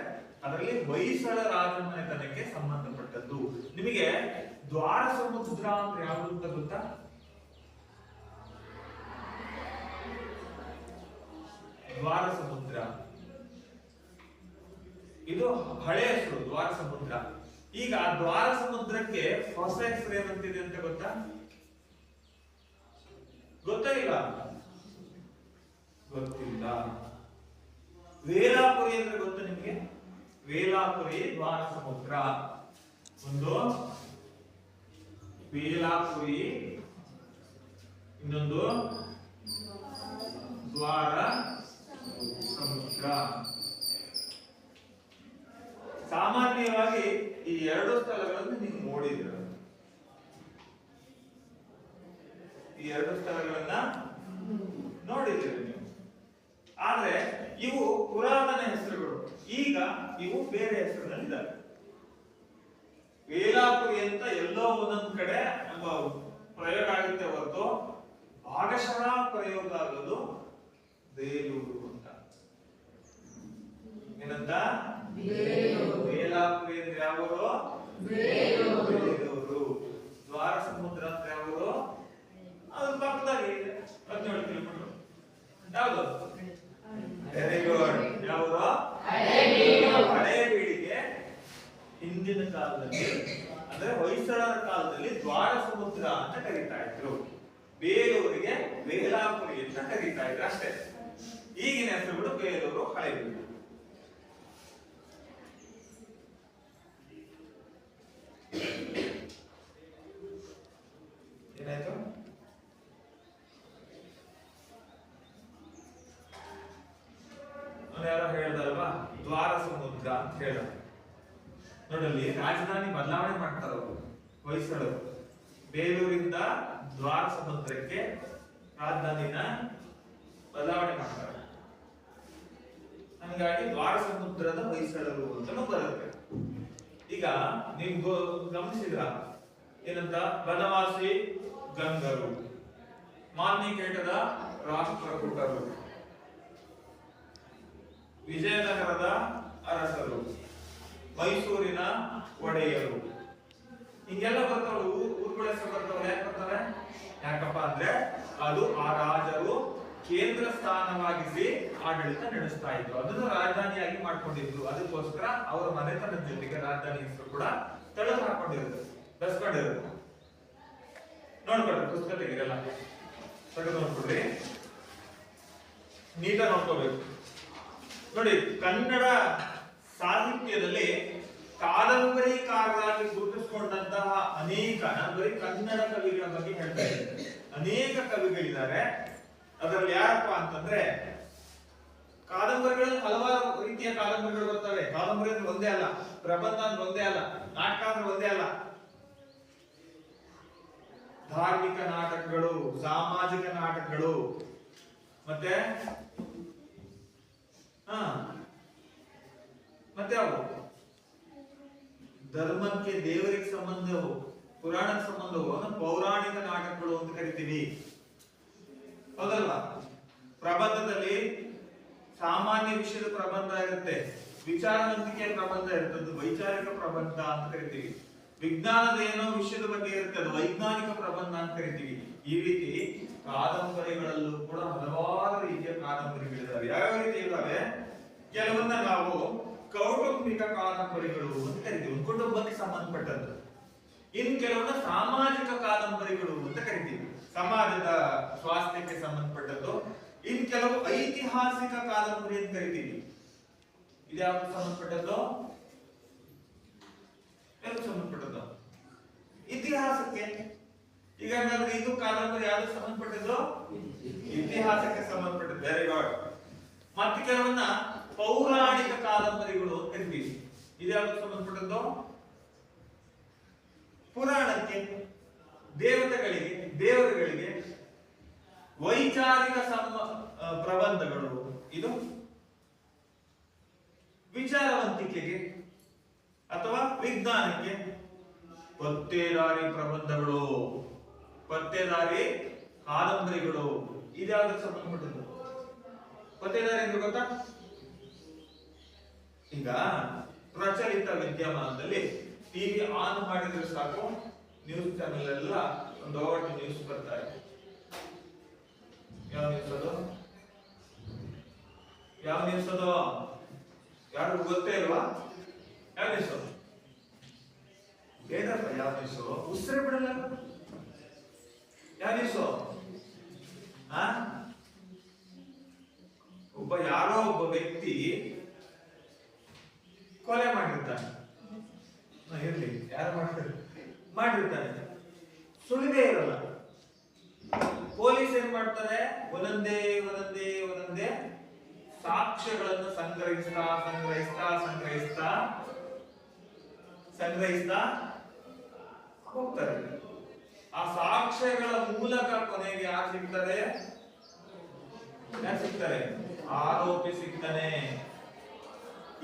S1: ಅದರಲ್ಲಿ ಹೊಯ್ಸಳ ರಾಜಮನೆತನಕ್ಕೆ ಸಂಬಂಧಪಟ್ಟದ್ದು. ನಿಮಗೆ ದ್ವಾರ ಸಮುದ್ರ ಅಂದ್ರೆ ಯಾವುದು ಅಂತ ಗೊತ್ತಾ? ದ್ವಾರ ಸಮುದ್ರ ಇದು ಹಳೆ ಹೆಸರು, ದ್ವಾರ ಸಮುದ್ರ. ಈಗ ದ್ವಾರ ಸಮುದ್ರಕ್ಕೆ ಹೊಸ ಹೆಸರು ಏನಂತಿದೆ ಅಂತ ಗೊತ್ತಾ? ಗೊತ್ತಾ ಇಲ್ಲ? ಗೊತ್ತಿಲ್ಲ. ವೇಲಾಪುರಿ ಅಂದ್ರೆ ಗೊತ್ತಾ ನಿಮಗೆ? ವೇಲಾಪುರಿ ದ್ವಾರ ಸಮುದ್ರ. ಒಂದು ವೇಲಾಪುರಿ, ಇನ್ನೊಂದು ದ್ವಾರ ಸಮುದ್ರ. ಸಾಮಾನ್ಯವಾಗಿ ಈ ಎರಡು ಸ್ಥಳಗಳನ್ನು ನೀವು ನೋಡಿದ್ದೀರ. ಈ ಎರಡು ಸ್ಥಳಗಳನ್ನ ನೋಡಿದ್ದೀರಿ ನೀವು. ಆದ್ರೆ ಇವು ಪುರಾತನ ಹೆಸರುಗಳು. ಈಗ ಇವು ಬೇರೆ ಹೆಸರಿನಲ್ಲಿದ್ದಾವೆ. ವೇಲಾಪುರಿ ಅಂತ ಎಲ್ಲೋ ಒಂದೊಂದ್ ಕಡೆ ಪ್ರಯೋಗ ಆಗುತ್ತೆ ಹೊರತು ಭಾಗಶಃ ಪ್ರಯೋಗ ಆಗೋದು ಬೇಲೂರು ಅಂತ. ಏನಂತ? ವೇಲಾಪುರಿ ಅಂದ್ರೆ ಯಾವರು? ಬೇಲೂರು. ದ್ವಾರ ಸಮುದ್ರ ಅಂತ ಯಾವರು? ಅದು ಪಕ್ಕದಾಗಿ 17 ಕಿಲೋಮೀಟರ್. ಯಾವುದು? Very good. ಯಾವುದು? ಹಳೇಬೀಡಿಗೆ ಹಿಂದಿನ ಕಾಲದಲ್ಲಿ ಅಂದ್ರೆ ಹೊಯ್ಸಳರ ಕಾಲದಲ್ಲಿ ದ್ವಾರ ಸಮುದ್ರ ಅಂತ ಕರೀತಾ ಇದ್ರು. ಬೇಲೂರಿಗೆ ವೇಲಾಪುರಿ ಅಂತ ಕರೀತಾ ಇದ್ರು ಅಷ್ಟೇ. ಈಗಿನ ಹೆಸರುಗಳು ಬೇಲೂರು, ಹಳೆಬೀಡು. ಏನಾಯ್ತು? ಯಾರೋ ಹೇಳ್ದಲ್ವಾ ದ್ವಾರ ಸಮುದ್ರ ಅಂತ ಹೇಳ. ನೋಡಲ್ಲಿ ರಾಜಧಾನಿ ಬದಲಾವಣೆ ಮಾಡ್ತಾರ ಅವರು ಹೊಯ್ಸಳರು. ಬೇಲೂರಿಂದ ದ್ವಾರ ಸಮುದ್ರಕ್ಕೆ ರಾಜಧಾನಿನ ಬದಲಾವಣೆ ಮಾಡ್ತಾರೆ. ಹಂಗಾಗಿ ದ್ವಾರ ಸಮುದ್ರದ ಹೊಯ್ಸಳರು ಅಂತಲೂ ಬರುತ್ತೆ. ಈಗ ನೀವು ಗಮನಿಸಿದ್ರ ಏನಂತ? ಬನವಾಸಿ ಗಂಗರು, ಮಾನ್ಯಕೇಟದ ರಾಷ್ಟ್ರಕೂಟರು, ವಿಜಯನಗರದ ಅರಸರು, ಮೈಸೂರಿನ ಒಡೆಯರು, ಹಿಂಗೆಲ್ಲ ಬರ್ತಾವ. ಊರುಗಳ ಹೆಸರು ಬರ್ತಾವ. ಯಾಕೆ ಬರ್ತಾವೆ? ಯಾಕಪ್ಪ ಅಂದ್ರೆ ಅದು ಆ ರಾಜರು ಕೇಂದ್ರ ಸ್ಥಾನವಾಗಿಸಿ ಆಡಳಿತ ನಡೆಸ್ತಾ ಇದ್ರು, ಅದನ್ನು ರಾಜಧಾನಿಯಾಗಿ ಮಾಡ್ಕೊಂಡಿದ್ರು. ಅದಕ್ಕೋಸ್ಕರ ಅವರ ಮನೆತನದ ಜೊತೆಗೆ ರಾಜಧಾನಿ ಹೆಸರು ಕೂಡ ತಳೆದು ಹಾಕೊಂಡಿರುತ್ತೆ, ಬೆಸ್ಕೊಂಡಿರುತ್ತೆ. ನೋಡ್ಕೊಳ್ರಿ, ಪುಸ್ತಕ ತೆಗಿರಲ್ಲ, ತೆಗೆದು ನೋಡ್ಕೊಡ್ರಿ, ನೀಟಾಗಿ ನೋಡ್ಕೋಬೇಕು. ನೋಡಿ, ಕನ್ನಡ ಸಾಹಿತ್ಯದಲ್ಲಿ ಕಾದಂಬರಿಕಾರರಾಗಿ ಗುರುತಿಸಿಕೊಂಡಂತಹ ಅನೇಕ, ನಾನು ಬರೀ ಕನ್ನಡ ಕವಿಗಳ ಬಗ್ಗೆ ಹೇಳ್ತಾ ಇದ್ದೇನೆ, ಅನೇಕ ಕವಿಗಳಿದ್ದಾರೆ. ಅದರಲ್ಲಿ ಯಾರಪ್ಪ ಅಂತಂದ್ರೆ, ಕಾದಂಬರಿಗಳಲ್ಲಿ ಹಲವಾರು ರೀತಿಯ ಕಾದಂಬರಿಗಳು ಬರ್ತವೆ. ಕಾದಂಬರಿ ಅಂದ್ರೆ ಒಂದೇ ಅಲ್ಲ, ಪ್ರಬಂಧ ಅಂದ್ರೆ ಒಂದೇ ಅಲ್ಲ, ನಾಟಕ ಅಂದ್ರೆ ಒಂದೇ ಅಲ್ಲ. ಧಾರ್ಮಿಕ ನಾಟಕಗಳು, ಸಾಮಾಜಿಕ ನಾಟಕಗಳು, ಮತ್ತೆ ಮತ್ತೆ ಅವು ಧರ್ಮಕ್ಕೆ, ದೇವರಿಗೆ ಸಂಬಂಧವು, ಪುರಾಣಕ್ಕೆ ಸಂಬಂಧವು ಪೌರಾಣಿಕ ನಾಟಕಗಳು ಅಂತ ಕರಿತೀವಿ, ಹೌದಲ್ವಾ? ಪ್ರಬಂಧದಲ್ಲಿ ಸಾಮಾನ್ಯ ವಿಷಯದ ಪ್ರಬಂಧ ಇರುತ್ತೆ, ವಿಚಾರವಂತಿಕೆಯ ಪ್ರಬಂಧ ಇರ್ತದೆ, ವೈಚಾರಿಕ ಪ್ರಬಂಧ ಅಂತ ಕರಿತೀವಿ. ವಿಜ್ಞಾನದ ಏನೋ ವಿಷಯದ ಬಗ್ಗೆ ಇರುತ್ತೆ, ಅದು ವೈಜ್ಞಾನಿಕ ಪ್ರಬಂಧ ಅಂತ ಕರಿತೀವಿ. ಈ ರೀತಿ ಕಾದಂಬರಿಗಳಲ್ಲೂ ಕೂಡ ಹಲವಾರು ರೀತಿಯ ಕಾದಂಬರಿಗಳಿದಾವೆ. ಯಾವ ರೀತಿ ಇದಾವೆ? ಕೆಲವನ್ನ ನಾವು ಕೌಟುಂಬಿಕ ಕಾದಂಬರಿಗಳು ಅಂತ ಕರಿತೀವಿ, ಕುಟುಂಬಕ್ಕೆ ಸಂಬಂಧಪಟ್ಟದ್ದು. ಇನ್ನು ಕೆಲವನ್ನ ಸಾಮಾಜಿಕ ಕಾದಂಬರಿಗಳು ಅಂತ ಕರಿತೀವಿ, ಸಮಾಜದ ಸ್ವಾಸ್ಥ್ಯಕ್ಕೆ ಸಂಬಂಧಪಟ್ಟದ್ದು. ಇನ್ನು ಕೆಲವು ಐತಿಹಾಸಿಕ ಕಾದಂಬರಿ ಅಂತ ಕರಿತೀವಿ. ಇದ್ಯಾವ್ದು ಸಂಬಂಧಪಟ್ಟದ್ದು? ಯಾವ್ದು ಸಂಬಂಧಪಟ್ಟದ್ದು? ಇತಿಹಾಸಕ್ಕೆ. ಈಗ ಇದು ಕಾದಂಬರಿ ಯಾವ್ದು ಸಂಬಂಧಪಟ್ಟದ್ದು? ಇತಿಹಾಸಕ್ಕೆ ಸಂಬಂಧಪಟ್ಟದ್ದು. Very good. ಮತ್ತೆ ಕೆಲವನ್ನ ಪೌರಾಣಿಕ ಕಾದಂಬರಿಗಳು ಅಂತ ಕರಿತೀವಿ. ಇದ್ಯಾವ್ದು ಸಂಬಂಧಪಟ್ಟದ್ದು? ಪುರಾಣಕ್ಕೆ, ದೇವತೆಗಳಿಗೆ, ದೇವರುಗಳಿಗೆ. ವೈಚಾರಿಕ ಪ್ರಬಂಧಗಳು ಇದು ವಿಚಾರವಂತಿಕೆಗೆ ಅಥವಾ ವಿಜ್ಞಾನಕ್ಕೆ. ಪತ್ತೇದಾರಿ ಪ್ರಬಂಧಗಳು, ಪತ್ತೇದಾರಿ ಕಾದಂಬರಿಗಳು, ಇದ್ಯಾವುದಕ್ಕೆ ಸಂಬಂಧಪಟ್ಟದ್ದು? ಪತ್ತೇದಾರಿ ಅಂದ್ರೆ ಗೊತ್ತಾ? ಈಗ ಪ್ರಚಲಿತ ವಿದ್ಯಮಾನದಲ್ಲಿ ಟಿವಿ ಆನ್ ಮಾಡಿದ್ರೆ ಸಾಕು, ನ್ಯೂಸ್ ಚಾನೆಲ್ ಎಲ್ಲ ಒಂದು ದೊಡ್ಡ ನ್ಯೂಸ್ ಬರ್ತಾ ಇದೆ. ಯಾವ ನ್ಯೂಸ್ ಅದು? ಯಾವ ನ್ಯೂಸ್ ಅದು? ಯಾರು ಗೊತ್ತೇ ಇಲ್ವಾ? ಯಾವ ನ್ಯೂಸ್? ಏನಪ್ಪ ಯಾವ ನ್ಯೂಸ್? ಉಸಿರೇ ಬಿಡಲ್ಲ. ಯಾವ ನ್ಯೂಸ್? ಯಾರೋ ಒಬ್ಬ ವ್ಯಕ್ತಿ ಕೊಲೆ ಮಾಡಿರ್ತಾನೆ. ಇರ್ಲಿ, ಯಾರು ಮಾಡಿರ್ತಾನೆ, ಸುಳಿದೇ ಇರಲ್ಲ. ಪೊಲೀಸ್ ಏನ್ ಮಾಡ್ತಾರೆ? ಒಂದೊಂದೇ ಸಾಕ್ಷ್ಯಗಳನ್ನು ಸಂಗ್ರಹಿಸ್ತಾ ಹೋಗ್ತಾರೆ. ಆ ಸಾಕ್ಷ್ಯಗಳ ಮೂಲಕ ಕೊನೆಗೆ ಯಾರು ಸಿಗ್ತಾರೆ? ಆರೋಪಿ ಸಿಗ್ತಾನೆ.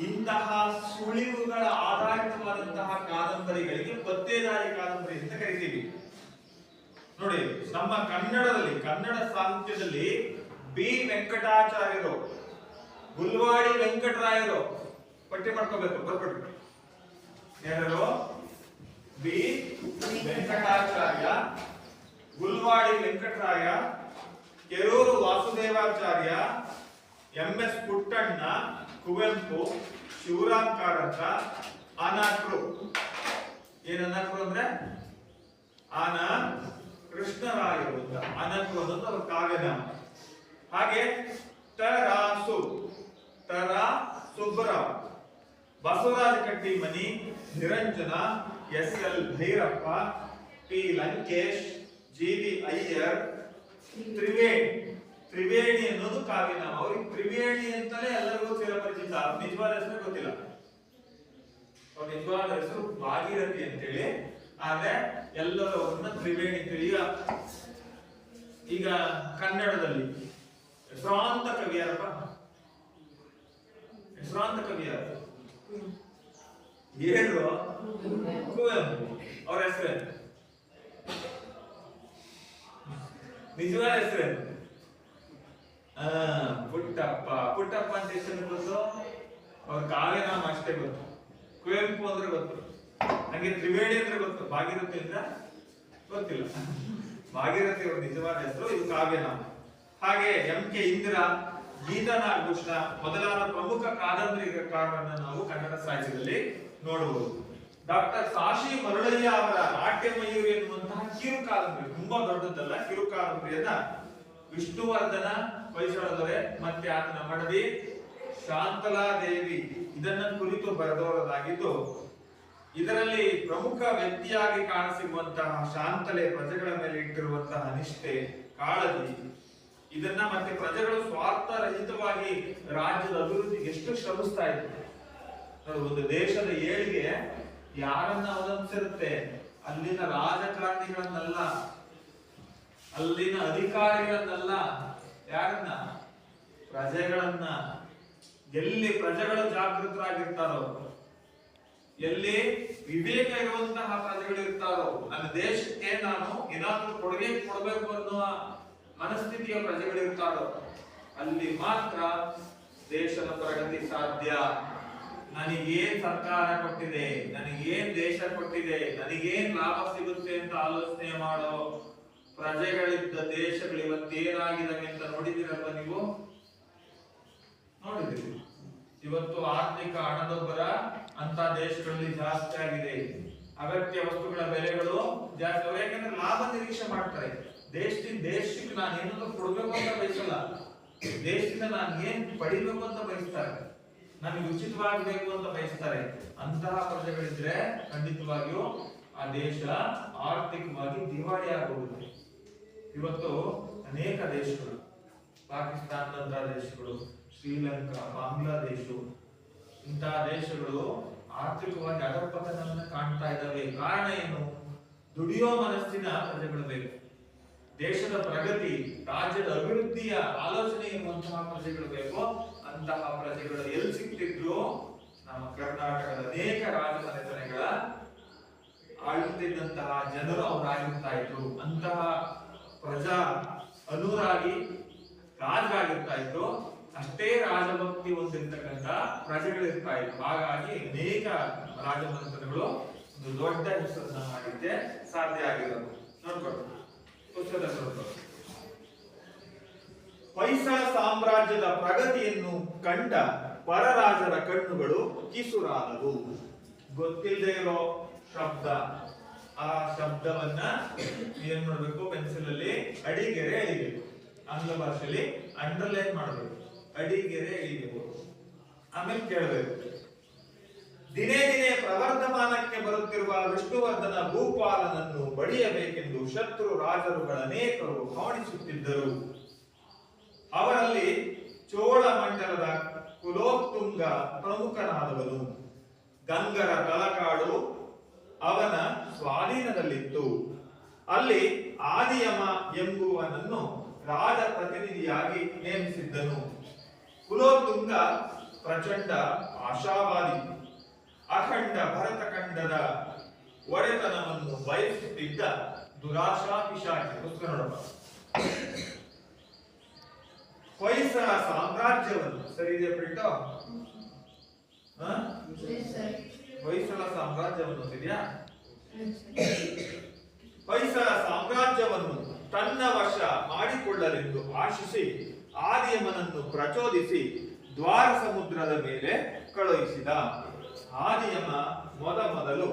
S1: ಇಂತಹ ಸುಳಿವುಗಳ ಆಧಾರಿತವಾದಂತಹ ಕಾದಂಬರಿಗಳಿಗೆ ಪತ್ತೇದಾರಿ ಕಾದಂಬರಿ ಅಂತ ಕರಿತೀವಿ. ನೋಡಿ, ನಮ್ಮ ಕನ್ನಡದಲ್ಲಿ, ಕನ್ನಡ ಸಾಹಿತ್ಯದಲ್ಲಿ ಬಿ ವೆಂಕಟಾಚಾರ್ಯರು, ಗುಲ್ವಾಡಿ ವೆಂಕಟರಾಯರು, ಪಟ್ಟಿ ಮಾಡ್ಕೋಬೇಕು, ಬರ್ಕೊಡ್ರಿ. ಯಾರು? B Venkatacharya, Gulvadi Venkataraya, Kerur Vasudevacharya, M S. ಪುಟ್ಟಣ್ಣ, ಕುವೆಂಪು, ಶಿವರಾಮ್ ಕಾರಂತ, ಅನಕೃ. ಏನನ್ನಕೃ ಅಂದ್ರೆ ಆನ ಕೃಷ್ಣರಾಯರು ಅಂತ. ಅನಕೃ ಅನ್ನೋದು ಅವ್ರ ಕಾವ್ಯನಾಮ. ಹಾಗೆ Tarasu Subbarao, Basavaraja Kattimani, Niranjana, S L. Bhyrappa, P. Lankesh, G V. Iyer, Triveni ಅನ್ನೋದು ಕಾವ್ಯನಾಮ. ಅವ್ರಿಗೆ ತ್ರಿವೇಣಿ ಅಂತಲೇ ಎಲ್ಲರಿಗೂ ಚಿರಪರಿಚಿತ. ನಿಜವಾದ ಹೆಸರು ಗೊತ್ತಿಲ್ಲ. ಅವ್ರ ನಿಜವಾದ ಹೆಸರು ಭಾಗೀರಥಿ ಅಂತೇಳಿ, ಆದ್ರೆ ಎಲ್ಲರೂ ಅವ್ರನ್ನ ತ್ರಿವೇಣಿ ಅಂತೇಳಿ. ಈಗ ಕನ್ನಡದಲ್ಲಿ ಹೆಸರಾಂತ ಕವಿ ಯಾರಪ್ಪ? ಹೆಸರಾಂತ ಕವಿ ಯಾರು? ಹೇಳು. ಕುವೆಂಪು. ಅವ್ರ ಹೆಸರೇನು? ನಿಜವಾದ ಹೆಸರೇನು? ಪುಟ್ಟಪ್ಪ. ಪುಟ್ಟಪ್ಪ ಅಂತ ಹೆಸರು ಗೊತ್ತು, ಅವ್ರ ಕಾವ್ಯನಾಮ ಅಷ್ಟೇ ಗೊತ್ತು. ಕುವೆಂಪು ಅಂದ್ರೆ ಗೊತ್ತು, ನಂಗೆ ತ್ರಿವೇಣಿ ಅಂದ್ರೆ ಗೊತ್ತು, ಭಾಗೀರಥಿ ಅಂದ್ರೆ ಗೊತ್ತಿಲ್ಲ. ಭಾಗೀರಥಿ ಅವ್ರ ನಿಜವಾದ ಹೆಸರು, ಇದು ಕಾವ್ಯನಾಮ. ಹಾಗೆ ಎಂ.ಕೆ. ಇಂದಿರಾ, ಗೀತಾ ನಾಗಭೂಷಣ ಮೊದಲಾದ ಪ್ರಮುಖ ಕಾದಂಬರಿಕಾರರನ್ನು ನಾವು ಕನ್ನಡ ಸಾಹಿತ್ಯದಲ್ಲಿ ನೋಡಬಹುದು. ಡಾಕ್ಟರ್ ಸಾಶಿ ಮರುಳಯ್ಯ ಅವರ ನಾಟ್ಯ ಮಯೂರಿ ಎನ್ನುವಂತಹ ಕಿರು ಕಾದಂಬರಿ, ತುಂಬಾ ದೊಡ್ಡದಲ್ಲ, ಕಿರು ಕಾದಂಬರಿಯನ್ನ ವಿಷ್ಣುವರ್ಧನ ಹೊಯ್ಸಳದೊರೆ ಮತ್ತೆ ಆತನ ಮಡದಿ ಶಾಂತಲಾದೇವಿ ಇದನ್ನ ಕುರಿತು ಬರೆದವರದಾಗಿದ್ದು, ಇದರಲ್ಲಿ ಪ್ರಮುಖ ವ್ಯಕ್ತಿಯಾಗಿ ಕಾಣಸಿಗುವಂತಹ ಶಾಂತಲೆ ಪ್ರಜೆಗಳ ಮೇಲೆ ಇಟ್ಟಿರುವಂತಹ ನಿಷ್ಠೆ, ಕಾಳಜಿ, ಇದನ್ನ ಮತ್ತೆ ಪ್ರಜೆಗಳು ಸ್ವಾರ್ಥ ರಹಿತವಾಗಿ ರಾಜ್ಯದ ಅಭಿವೃದ್ಧಿಗೆ ಎಷ್ಟು ಶ್ರಮಿಸ್ತಾ ಇದ್ರು. ಒಂದು ದೇಶದ ಏಳಿಗೆ ಯಾರನ್ನ ಅವಲಂಬಿಸಿರುತ್ತೆ? ಅಲ್ಲಿನ ರಾಜಕಾರಣಿಗಳನ್ನೆಲ್ಲ, ಅಲ್ಲಿನ ಅಧಿಕಾರಿಗಳನ್ನೆಲ್ಲ, ಯಾರನ್ನ? ಪ್ರಜೆಗಳನ್ನ. ಎಲ್ಲಿ ಪ್ರಜೆಗಳು ಜಾಗೃತರಾಗಿರ್ತಾರೋ, ಎಲ್ಲಿ ವಿವೇಕ ಇರುವಂತಹ ಪ್ರಜೆಗಳು ಇರ್ತಾರೋ, ನನ್ನ ದೇಶಕ್ಕೆ ನಾನು ಏನಾದ್ರೂ ಕೊಡುಗೆ ಕೊಡಬೇಕು ಅನ್ನುವ ಮನಸ್ಥಿತಿಯ ಪ್ರಜೆಗಳು ಇರ್ತಾರೋ, ಅಲ್ಲಿ ಮಾತ್ರ ದೇಶದ ಪ್ರಗತಿ ಸಾಧ್ಯ. ನನಗೇನ್ ಸರ್ಕಾರ ಕೊಟ್ಟಿದೆ, ನನಗೇನ್ ದೇಶ ಕೊಟ್ಟಿದೆ, ನನಗೇನ್ ಲಾಭ ಸಿಗುತ್ತೆ ಅಂತ ಆಲೋಚನೆ ಮಾಡೋ ಪ್ರಜೆಗಳಿದ್ದ ದೇಶಗಳು ಇವತ್ತೇನಾಗಿದ್ದಾವೆ ಅಂತ ನೋಡಿದಿರಲ್ವ ನೀವು? ನೋಡಿದಿರಿ. ಇವತ್ತು ಆರ್ಥಿಕ ಹಣದೊಬ್ಬರ ಅಂತ ದೇಶಗಳಲ್ಲಿ ಜಾಸ್ತಿ ಆಗಿದೆ. ಅಗತ್ಯ ವಸ್ತುಗಳ ಬೆಲೆಗಳು ಜಾಸ್ತಿ. ಅವ್ರು ಯಾಕಂದ್ರೆ ಲಾಭ ನಿರೀಕ್ಷೆ ಮಾಡ್ತಾರೆ. ದೇಶಕ್ಕೆ ನಾನು ಏನಾದ್ರು ಕೊಡ್ಬೇಕು ಅಂತ ಬಯಸಲ್ಲ, ದೇಶದಿಂದ ನಾನು ಏನ್ ಪಡಿಬೇಕು ಅಂತ ಬಯಸ್ತಾರೆ, ನನಗೆ ಉಚಿತವಾಗಬೇಕು ಅಂತ ಬಯಸ್ತಾರೆ. ಅಂತಹ ಪ್ರಜೆಗಳಿದ್ರೆ ಖಂಡಿತವಾಗಿಯೂ ಆ ದೇಶ ಆರ್ಥಿಕವಾಗಿ ದಿವಾಳಿ ಆಗುವುದು. ಇವತ್ತು ಅನೇಕ ದೇಶಗಳು, ಪಾಕಿಸ್ತಾನದಂತಹ ದೇಶಗಳು, ಶ್ರೀಲಂಕಾ, ಬಾಂಗ್ಲಾದೇಶ, ಇಂತಹ ದೇಶಗಳು ಆರ್ಥಿಕವಾಗಿ ಅಧಪತನವನ್ನು ಕಾಣ್ತಾ ಇದ್ದಾವೆ. ಕಾರಣ ಏನು? ದುಡಿಯೋ ಮನಸ್ಸಿನ ಪ್ರಜೆಗಳು ಬೇಕು. ದೇಶದ ಪ್ರಗತಿ, ರಾಜ್ಯದ ಅಭಿವೃದ್ಧಿಯ ಆಲೋಚನೆ ಇರುವಂತಹ ಪ್ರಜೆಗಳು ಬೇಕು. ಅಂತಹ ಪ್ರಜೆಗಳು ಎಲ್ಲಿ ಸಿಗ್ತಿದ್ರು? ನಮ್ಮ ಕರ್ನಾಟಕದ ಅನೇಕ ರಾಜಮನೆತನಗಳ ಆಳುತ್ತಿದ್ದಂತಹ ಜನರು ಅವರಾಗಿರ್ತಾ ಇದ್ರು. ಅಂತಹ ಪ್ರಜಾ ಅನುರಾಗಿ ರಾಜರಾಗಿರ್ತಾ ಇದ್ರು. ಅಷ್ಟೇ ರಾಜಭಕ್ತಿ ಹೊಂದಿರ್ತಕ್ಕಂಥ ಪ್ರಜೆಗಳಿರ್ತಾ ಇದ್ರು. ಹಾಗಾಗಿ ಅನೇಕ ರಾಜಮನೆತನಗಳು ಒಂದು ದೊಡ್ಡ ಹೆಸರನ್ನ ಮಾಡಿದ್ದೆ ಸಾಧ್ಯ ಆಗಿರೋದು. ನೋಡ್ಕೊಳ್ಳಿ ಪುಸ್ತಕದ ಸ್ವಲ್ಪ. ಹೊಯ್ಸಳ ಸಾಮ್ರಾಜ್ಯದ ಪ್ರಗತಿಯನ್ನು ಕಂಡ ಪರರಾಜರ ಕಣ್ಣುಗಳು ಕಿಸುರಾದವು. ಗೊತ್ತಿಲ್ಲದೆ ಇರೋ ಶಬ್ದ, ಆ ಶಬ್ದವನ್ನ ಏನ್ ಮಾಡ್ಬೇಕು? ಪೆನ್ಸಿಲ್ ಅಲ್ಲಿ ಅಡಿಗೆರೆ ಎಳಿಬೇಕು. ಆಂಗ್ಲ ಭಾಷೆಯಲ್ಲಿ ಅಂಡರ್ಲೈನ್ ಮಾಡಬೇಕು. ಅಡಿಗೆರೆ ಎಳಿಬೇಕು. ಆಮೇಲೆ ಕೇಳಬೇಕು. ದಿನೇ ದಿನೇ ಪ್ರವರ್ಧಮಾನಕ್ಕೆ ಬರುತ್ತಿರುವ ವಿಷ್ಣುವರ್ಧನ ಭೂಪಾಲನನ್ನು ಬಡಿಯಬೇಕೆಂದು ಶತ್ರು ರಾಜರುಗಳ ಅನೇಕರು ಹವಣಿಸುತ್ತಿದ್ದರು. ಅವರಲ್ಲಿ ಚೋಳ ಮಂಡಲದ ಕುಲೋತ್ತುಂಗ ಪ್ರಮುಖನಾದವನು. ಗಂಗರ ತಲಕಾಡು ಅವನ ಸ್ವಾಧೀನದಲ್ಲಿತ್ತು. ಅಲ್ಲಿ ಆದಿಯಮ ಎಂಬುವನನ್ನು ರಾಜ ಪ್ರತಿನಿಧಿಯಾಗಿ ನೇಮಿಸಿದ್ದನು. ಕುಲೋತ್ತುಂಗ ಪ್ರಚಂಡ ಆಶಾವಾದಿ, ಅಖಂಡ ಭರತಖಂಡದ ಒಡೆತನವನ್ನು ಬಯಸುತ್ತಿದ್ದ ದುರಾಶಾ ಪಿಶಾಚಿ. ಪುಸ್ತಕ ನೋಡಪ್ಪ. ಹೊಯ್ಸಳ ಸಾಮ್ರಾಜ್ಯವನ್ನು, ಸರಿ ಇದೆ ಪ್ರಿಂಟ್? ಹೊಯ್ಸಳ ಸಾಮ್ರಾಜ್ಯವನ್ನು ಸರಿಯಾ? ಹೊಯ್ಸಳ ಸಾಮ್ರಾಜ್ಯವನ್ನು ತನ್ನ ವಶ ಮಾಡಿಕೊಳ್ಳಲೆಂದು ಆಶಿಸಿ ಆದಿಯಮನನ್ನು ಪ್ರಚೋದಿಸಿ ದ್ವಾರ ಸಮುದ್ರದ ಮೇಲೆ ಕಳುಹಿಸಿದ. ಆದಿಯಮ ಮೊದಲು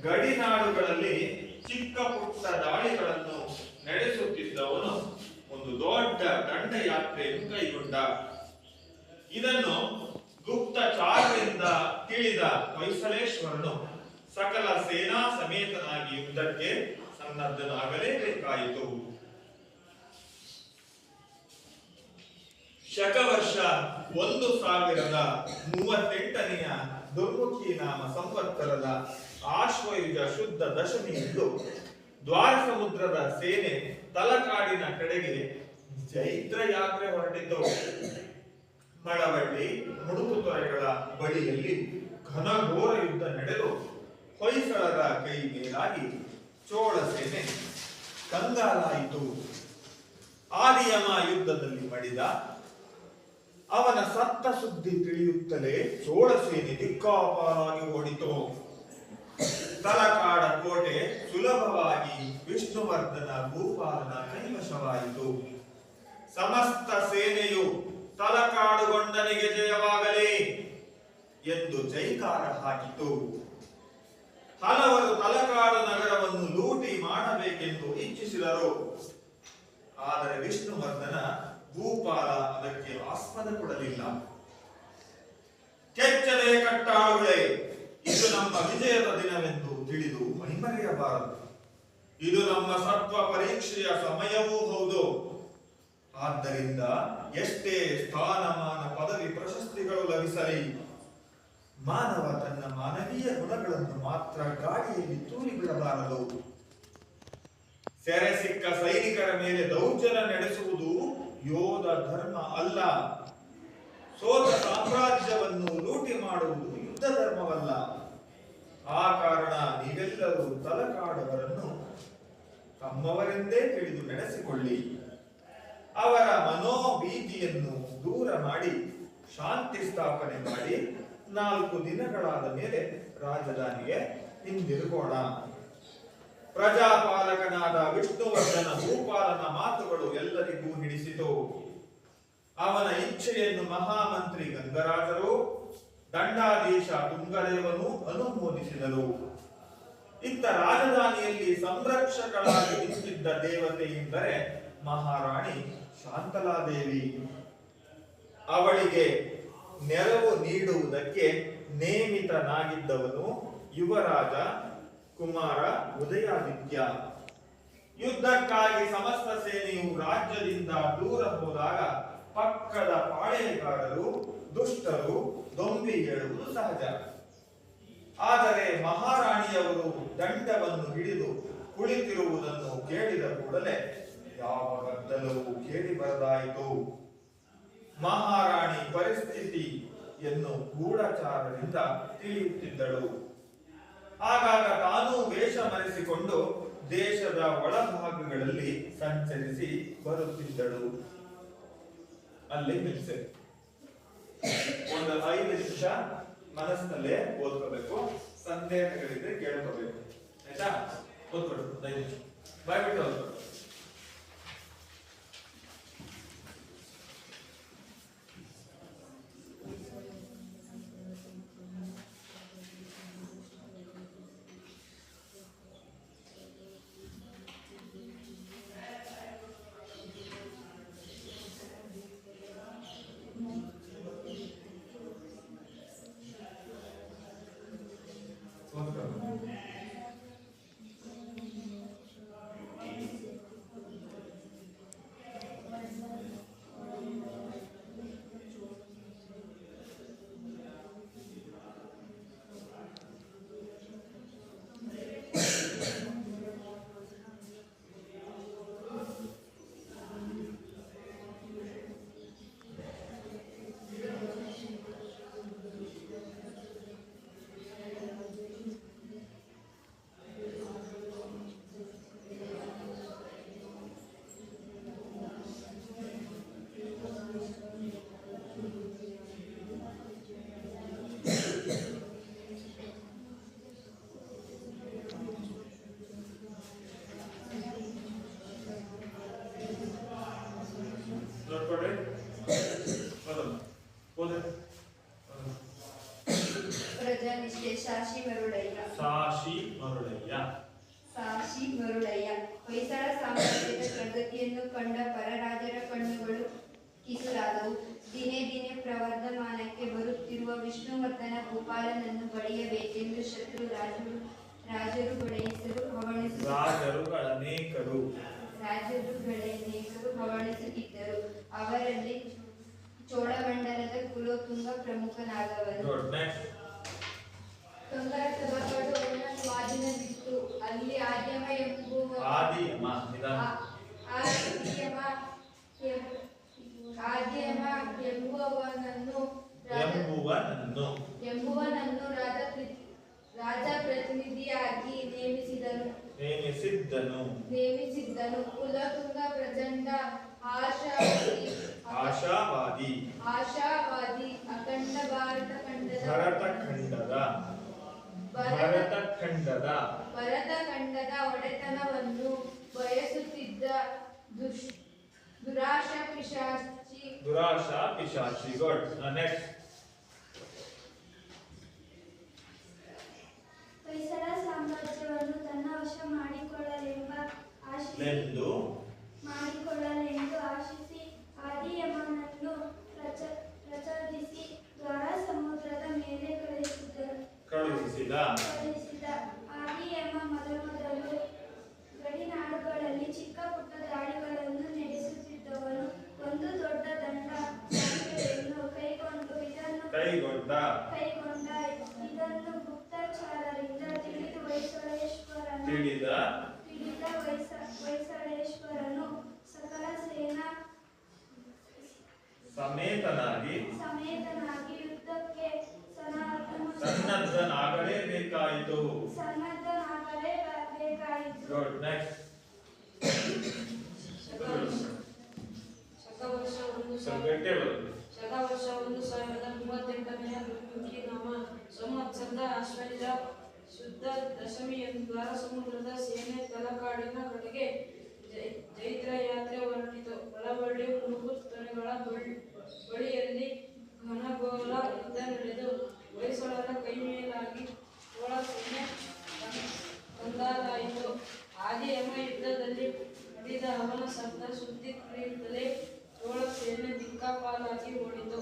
S1: ಗಡಿನಾಡುಗಳಲ್ಲಿ ಚಿಕ್ಕ ಪುಟ್ಟ ದಾಳಿಗಳನ್ನು ನಡೆಸುತ್ತಿದ್ದವನು. ಒಂದು ದೊಡ್ಡ ದಂಡಯಾತ್ರೆಯನ್ನು ಕೈಗೊಂಡ. ಇದನ್ನು ಗುಪ್ತಚಾರರಿಂದ ತಿಳಿದ ಹೊಯ್ಸಳೇಶ್ವರನು ಸಕಲ ಸೇನಾ ಸಮೇತನಾಗಿ ಯುದ್ಧಕ್ಕೆ ಸನ್ನದ್ಧನಾಗಲೇಬೇಕಾಯಿತು. ಶಕವರ್ಷ 1038ನೆಯ ದುರ್ಮುಖಿ ನಾಮ ಸಂವತ್ಸರದ ಆಶ್ವಯುಜ ಶುದ್ಧ ದಶಮಿಯಂದು ದ್ವಾರ ಸಮುದ್ರದ ಸೇನೆ ತಲಕಾಡಿನ ಕಡೆಗೆ ಜೈತ್ರ ಯಾತ್ರೆ ಹೊರಟಿತು. ಮಳವಳ್ಳಿ ಮುಡುಕುತೊರೆಗಳ ಬಳಿಯಲ್ಲಿ ಘನಘೋರ ಯುದ್ಧ ನಡೆದು ಹೊಯ್ಸಳರ ಕೈ ಮೇಲಾಗಿ ಚೋಳ ಸೇನೆ ಕಂಗಾಲಾಯಿತು. ಆದಿಯಮ ಯುದ್ಧದಲ್ಲಿ ಮಡಿದ ಅವನ ಸತ್ತ ಸುದ್ದಿ ತಿಳಿಯುತ್ತಲೇ ಚೋಳ ಸೇನೆ ದಿಕ್ಕಾಪಾಲಾಗಿ ಓಡಿತು. ತಲಕಾಡ ಕೋಟೆ ಸುಲಭವಾಗಿ ವಿಷ್ಣುವರ್ಧನ ಭೂಪಾಲನ ಕೈವಶವಾಯಿತು. ಸಮಸ್ತ ಸೇನೆಯು ತಲಕಾಡುಗೊಂಡನಿಗೆ ಜಯವಾಗಲಿ ಎಂದು ಜೈಕಾರ ಹಾಕಿತು. ಹಲವರು ತಲಕಾಡು ನಗರವನ್ನು ಲೂಟಿ ಮಾಡಬೇಕೆಂದು ಇಚ್ಛಿಸಿದರು. ಆದರೆ ವಿಷ್ಣುವರ್ಧನ ಭೂಪಾಲ ಅದಕ್ಕೆ ಆಸ್ಪದ ಕೊಡಲಿಲ್ಲ. ಕೆಚ್ಚದೆ ಕಟ್ಟಾಳುಗಳೇ, ಇದು ನಮ್ಮ ವಿಜಯದ ದಿನವೆಂದು ತಿಳಿದು ಮೈಮರೆಯಬಾರದು. ಇದು ನಮ್ಮ ಸತ್ವ ಪರೀಕ್ಷೆಯ ಸಮಯವೂ ಹೌದು. ಆದ್ದರಿಂದ ಎಷ್ಟೇ ಸ್ಥಾನಮಾನ ಪದವಿ ಪ್ರಶಸ್ತಿಗಳು ಲಭಿಸಲಿ, ಮಾನವ ತನ್ನ ಮಾನವೀಯ ಗುಣಗಳನ್ನು ಮಾತ್ರ ಗಾಳಿಯಲ್ಲಿ ತೂರಿ ಬಿಡಬಾರದು. ಸೆರೆ ಸಿಕ್ಕ ಸೈನಿಕರ ಮೇಲೆ ದೌರ್ಜನ್ಯ ನಡೆಸುವುದು ಯೋಧ ಧರ್ಮ ಅಲ್ಲ. ಸೋತ ಸಾಮ್ರಾಜ್ಯವನ್ನು ಲೂಟಿ ಮಾಡುವುದು ಯುದ್ಧ ಧರ್ಮವಲ್ಲ. ಆ ಕಾರಣ ನೀವೆಲ್ಲರೂ ತಲಕಾಡವರನ್ನು ತಮ್ಮವರೆಂದೇ ತಿಳಿದು ನಡೆಸಿಕೊಳ್ಳಿ. ಅವರ ಮನೋಭೀತಿಯನ್ನು ದೂರ ಮಾಡಿ ಶಾಂತಿ ಸ್ಥಾಪನೆ ಮಾಡಿ 4 ದಿನಗಳಾದ ಮೇಲೆ ರಾಜಧಾನಿಗೆ ಹಿಂದಿರುಗೋಣ. ಪ್ರಜಾಪಾಲಕನಾದ ವಿಷ್ಣುವರ್ಧನ ಭೂಪಾಲನ ಮಾತುಗಳು ಎಲ್ಲರಿಗೂ ಹಿಡಿಸಿತು. ಅವನ ಇಚ್ಛೆಯನ್ನು ಮಹಾಮಂತ್ರಿ ಗಂಗರಾಜರು, ದಂಡಾಧೀಶ ತುಂಗದೇವನು ಅನುಮೋದಿಸಿದರು. ಇತ್ತ ರಾಜಧಾನಿಯಲ್ಲಿ ಸಂರಕ್ಷಕಳಾಗಿ ನಿಂತಿದ್ದ ದೇವತೆ ಎಂದರೆ ಮಹಾರಾಣಿ ಶಾಂತಲಾದೇವಿ. ಅವಳಿಗೆ ನೆರವು ನೀಡುವುದಕ್ಕೆ ನೇಮಿತನಾಗಿದ್ದವನು ಯುವರಾಜ ಕುಮಾರ ಉದಯಾದಿತ್ಯ. ಯುದ್ಧಕ್ಕಾಗಿ ಸಮಸ್ತ ಸೇನೆಯು ರಾಜ್ಯದಿಂದ ದೂರ ಹೋದಾಗ ಪಕ್ಕದ ಪಾಳೆಯಗಾರರು ದುಷ್ಟರು ದೊಂಬಿ ಹೇಳುವುದು ಸಹಜ. ಆದರೆ ಮಹಾರಾಣಿಯವರು ದಂಡವನ್ನು ಹಿಡಿದು ಕುಳಿತಿರುವುದನ್ನು ಕೇಳಿದ ಕೂಡಲೇ ಯಾವ ಗದ್ದಲವೂ ಕೇಳಿ ಬರದಾಯಿತು. ಮಹಾರಾಣಿ ಪರಿಸ್ಥಿತಿಯನ್ನು ಗೂಢಚಾರರಿಂದ ತಿಳಿಯುತ್ತಿದ್ದಳು. ಆಗಾಗ ತಾನೂ ವೇಷ ಮರೆಸಿಕೊಂಡು ದೇಶದ ಒಳಭಾಗಗಳಲ್ಲಿ ಸಂಚರಿಸಿ ಬರುತ್ತಿದ್ದಳು. ಅಲ್ಲಿ ನಿಲ್ಸೆ ಒಂದು 5 ನಿಮಿಷ ಮನಸ್ಸಿನಲ್ಲೇ ಓದ್ಕೋಬೇಕು. ಸಂದೇಹಗಳಿದ್ರೆ ಕೇಳ್ಕೋಬೇಕು. ಆಯ್ತಾ? ಓದ್ಕೊಡು 5 ನಿಮಿಷ ಬಾಯ್ಬಿಟ್ಟು ಓದ್ಕೊಡು.
S2: ಪ್ರಜಾನಿಷ್ಠೆ ಸಾಶಿ ಮರುಳಯ್ಯ ಹೊಯ್ಸಳ ಸಾಮ್ರಾಜ್ಯದ ಪ್ರಗತಿಯನ್ನು ಕಂಡ ಪರರಾಜರ ಕಣ್ಣುಗಳು ಕಿಸಲಾದವು. ದಿನೇ ದಿನೇ ಪ್ರವರ್ಧಮಾನಕ್ಕೆ ಬರುತ್ತಿರುವ ವಿಷ್ಣುವರ್ಧನ ಗೋಪಾಲನನ್ನು ಬಡಿಯಬೇಕೆಂದು ಶತ್ರು ರಾಜರುಗಳನೇಕರು ಹವಣಿಸುತ್ತಿದ್ದರು. ಅವರಲ್ಲಿ ಚೋಳಮಂಡಲದ ಕುಲೋತುಂಗ ಪ್ರಮುಖನಾದವನು. ತುಂಗರ ಸಭಾಗಳು ಅವನ ಸ್ವಾಧೀನವಿತ್ತು. ಅಲ್ಲಿ ಆದ್ಯಮ ಎಂಬುವನನ್ನು ರಾಜ ಪ್ರತಿನಿಧಿಯಾಗಿ ನೇಮಿಸಿದ್ದನು. ಕುಲತುಂಗ ಪ್ರಚಂಡ ಆಶಾವಾದಿ ಅಖಂಡ ಭರತಖಂಡದ ಒಡೆತನವನ್ನು ಬಯಸುತ್ತಿದ್ದ ದುರಾಶಾ ಪಿಶಾಚಿ.
S1: ಗುಡ್. ನೆಕ್ಸ್ಟ್.
S3: ಹೊಯ್ಸಳ ಸಾಮ್ರಾಜ್ಯವನ್ನು ತನ್ನ ವಶ ಮಾಡಿಕೊಳ್ಳಲೆಂದು ಆಶಿಸಿ ಆದಿಯಮನನ್ನು ಪ್ರಚೋದಿಸಿ ದ್ವಾರ ಸಮುದ್ರದ ಮೇಲೆ ಕಳುಹಿಸಿದ. ಆದಿಯಮ ಮೊದಲು ಗಡಿನಾಡುಗಳಲ್ಲಿ ಚಿಕ್ಕ ಪುಟ್ಟ ದಾಳಿಗಳನ್ನು ನಡೆಸುತ್ತಿದ್ದವನು. ಒಂದು ದೊಡ್ಡ ದಂಡ ಸಂಖ್ಯೆಯನ್ನು ಕೈಗೊಂಡ ಇದನ್ನು ಗುಪ್ತಚಾರರಿಂದ ತಿಳಿದ ಹೊಯ್ಸಳೇಶ್ವರನು ಸಕಲ ಸೇನಾ ಸಮೇತನಾಗಿ ಯುದ್ಧಕ್ಕೆ
S1: ಸನ್ನದ್ಧನಾಗಲೇಬೇಕಾಯಿತು. ಗುಡ್. ನೆಕ್ಸ್ಟ್.
S4: ಶಕವರ್ಷ 1038ನೇ ವಿಕ್ರಮ ಸಂವತ್ಸರದ ಅಶ್ವಯುಜ ಶುದ್ಧ ದಶಮಿಯಂದು ದ್ವಾರ ಸಮುದ್ರದ ಸೇನೆ ತಲಕಾಡಿನ ಕಡೆಗೆ ಜೈತ್ರಯಾತ್ರೆ ಹೊರಟಿತು. ಒಳಬಳ್ಳಿ ಮುಳುಗು ತೊರೆಗಳ ಬಳಿಯಲ್ಲಿ ಘನಘೋರ ಯುದ್ಧ ನಡೆದು ಹೊಯ್ಸಳರ ಕೈಮೇಲಾಗಿ ಚೋಳ ಸೇನೆ ಕಂಗಾಲಾಯಿತು. ಆದಿಯಮ ಯುದ್ಧದಲ್ಲಿ ಮಡಿದ ಅವನ ಶಬ್ದ ಸುದ್ದಿ ತಿಳಿಯುತ್ತಲೇ ಚೋಳ ಸೇನೆ ದಿಕ್ಕಾಪಾಲಾಗಿ ಓಡಿತು.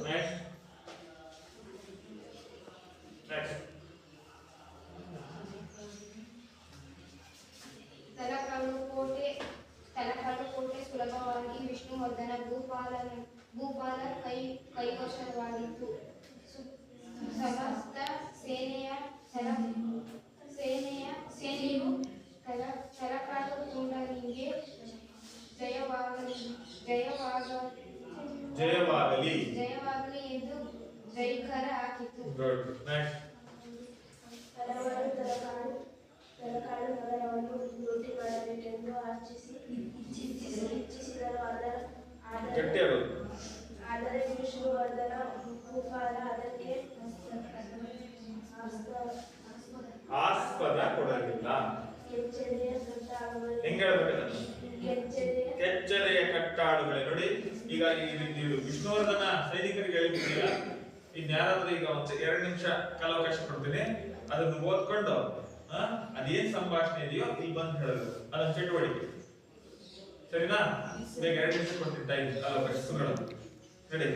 S2: ತಲಕಾಡು ಕೋಟೆ ಸುಲಭವಾಗಿ ವಿಷ್ಣುವರ್ಧನ ಭೂಪಾಲ ಕೈವಶವಾಗಿತ್ತು. ಸಮಸ್ತ ಸೇನೆಯು ತಲಕಾಡು ತುಂಡನಿಗೆ ಜಯವಾಗಲಿ ಎಂದು ಜೈಕಾರ ಹಾಕಿತು.
S3: ತಲಕಾಡು ನಗರವನ್ನು ಲೂಟಿ ಮಾಡಬೇಕೆಂದು ಇಚ್ಛಿಸಿದರು. ಆದರೆ ವಿಷ್ಣುವರ್ಧನ ಭೂಪಾಲ ಅದಕ್ಕೆ
S1: ಆಸ್ಪದ ಕೊಡಲಿಲ್ಲ. ಕೆಚ್ಚೆದೆಯ ಕಟ್ಟಾಳುಗಳೇ. ನೋಡಿ, ಈಗ ಇದು ವಿಷ್ಣುವರ್ಧನ ಸೈನಿಕರಿಗೆ ಹೇಳಿದ್ದೀರಾ. ಇನ್ಯಾರಾದ್ರೂ ಈಗ ಒಂದು 2 ನಿಮಿಷ ಕಾಲಾವಕಾಶ ಕೊಡ್ತೀನಿ, ಅದನ್ನು ಓದ್ಕೊಂಡು ಅದೇನ್ ಸಂಭಾಷಣೆ ಇದೆಯೋ ಇಲ್ಲಿ ಬಂದು ಹೇಳೋದು, ಅದೊಂದು ಚಟುವಟಿಕೆ. ಸರಿನಾ? ಬೇಗ 2 ನಿಮಿಷ ಕೊಡ್ತೀನಿ ಟೈಮ್ ಕಾಲಾವಕಾಶ ಸುಳ್ಳೋದು. ಹೇಳಿ.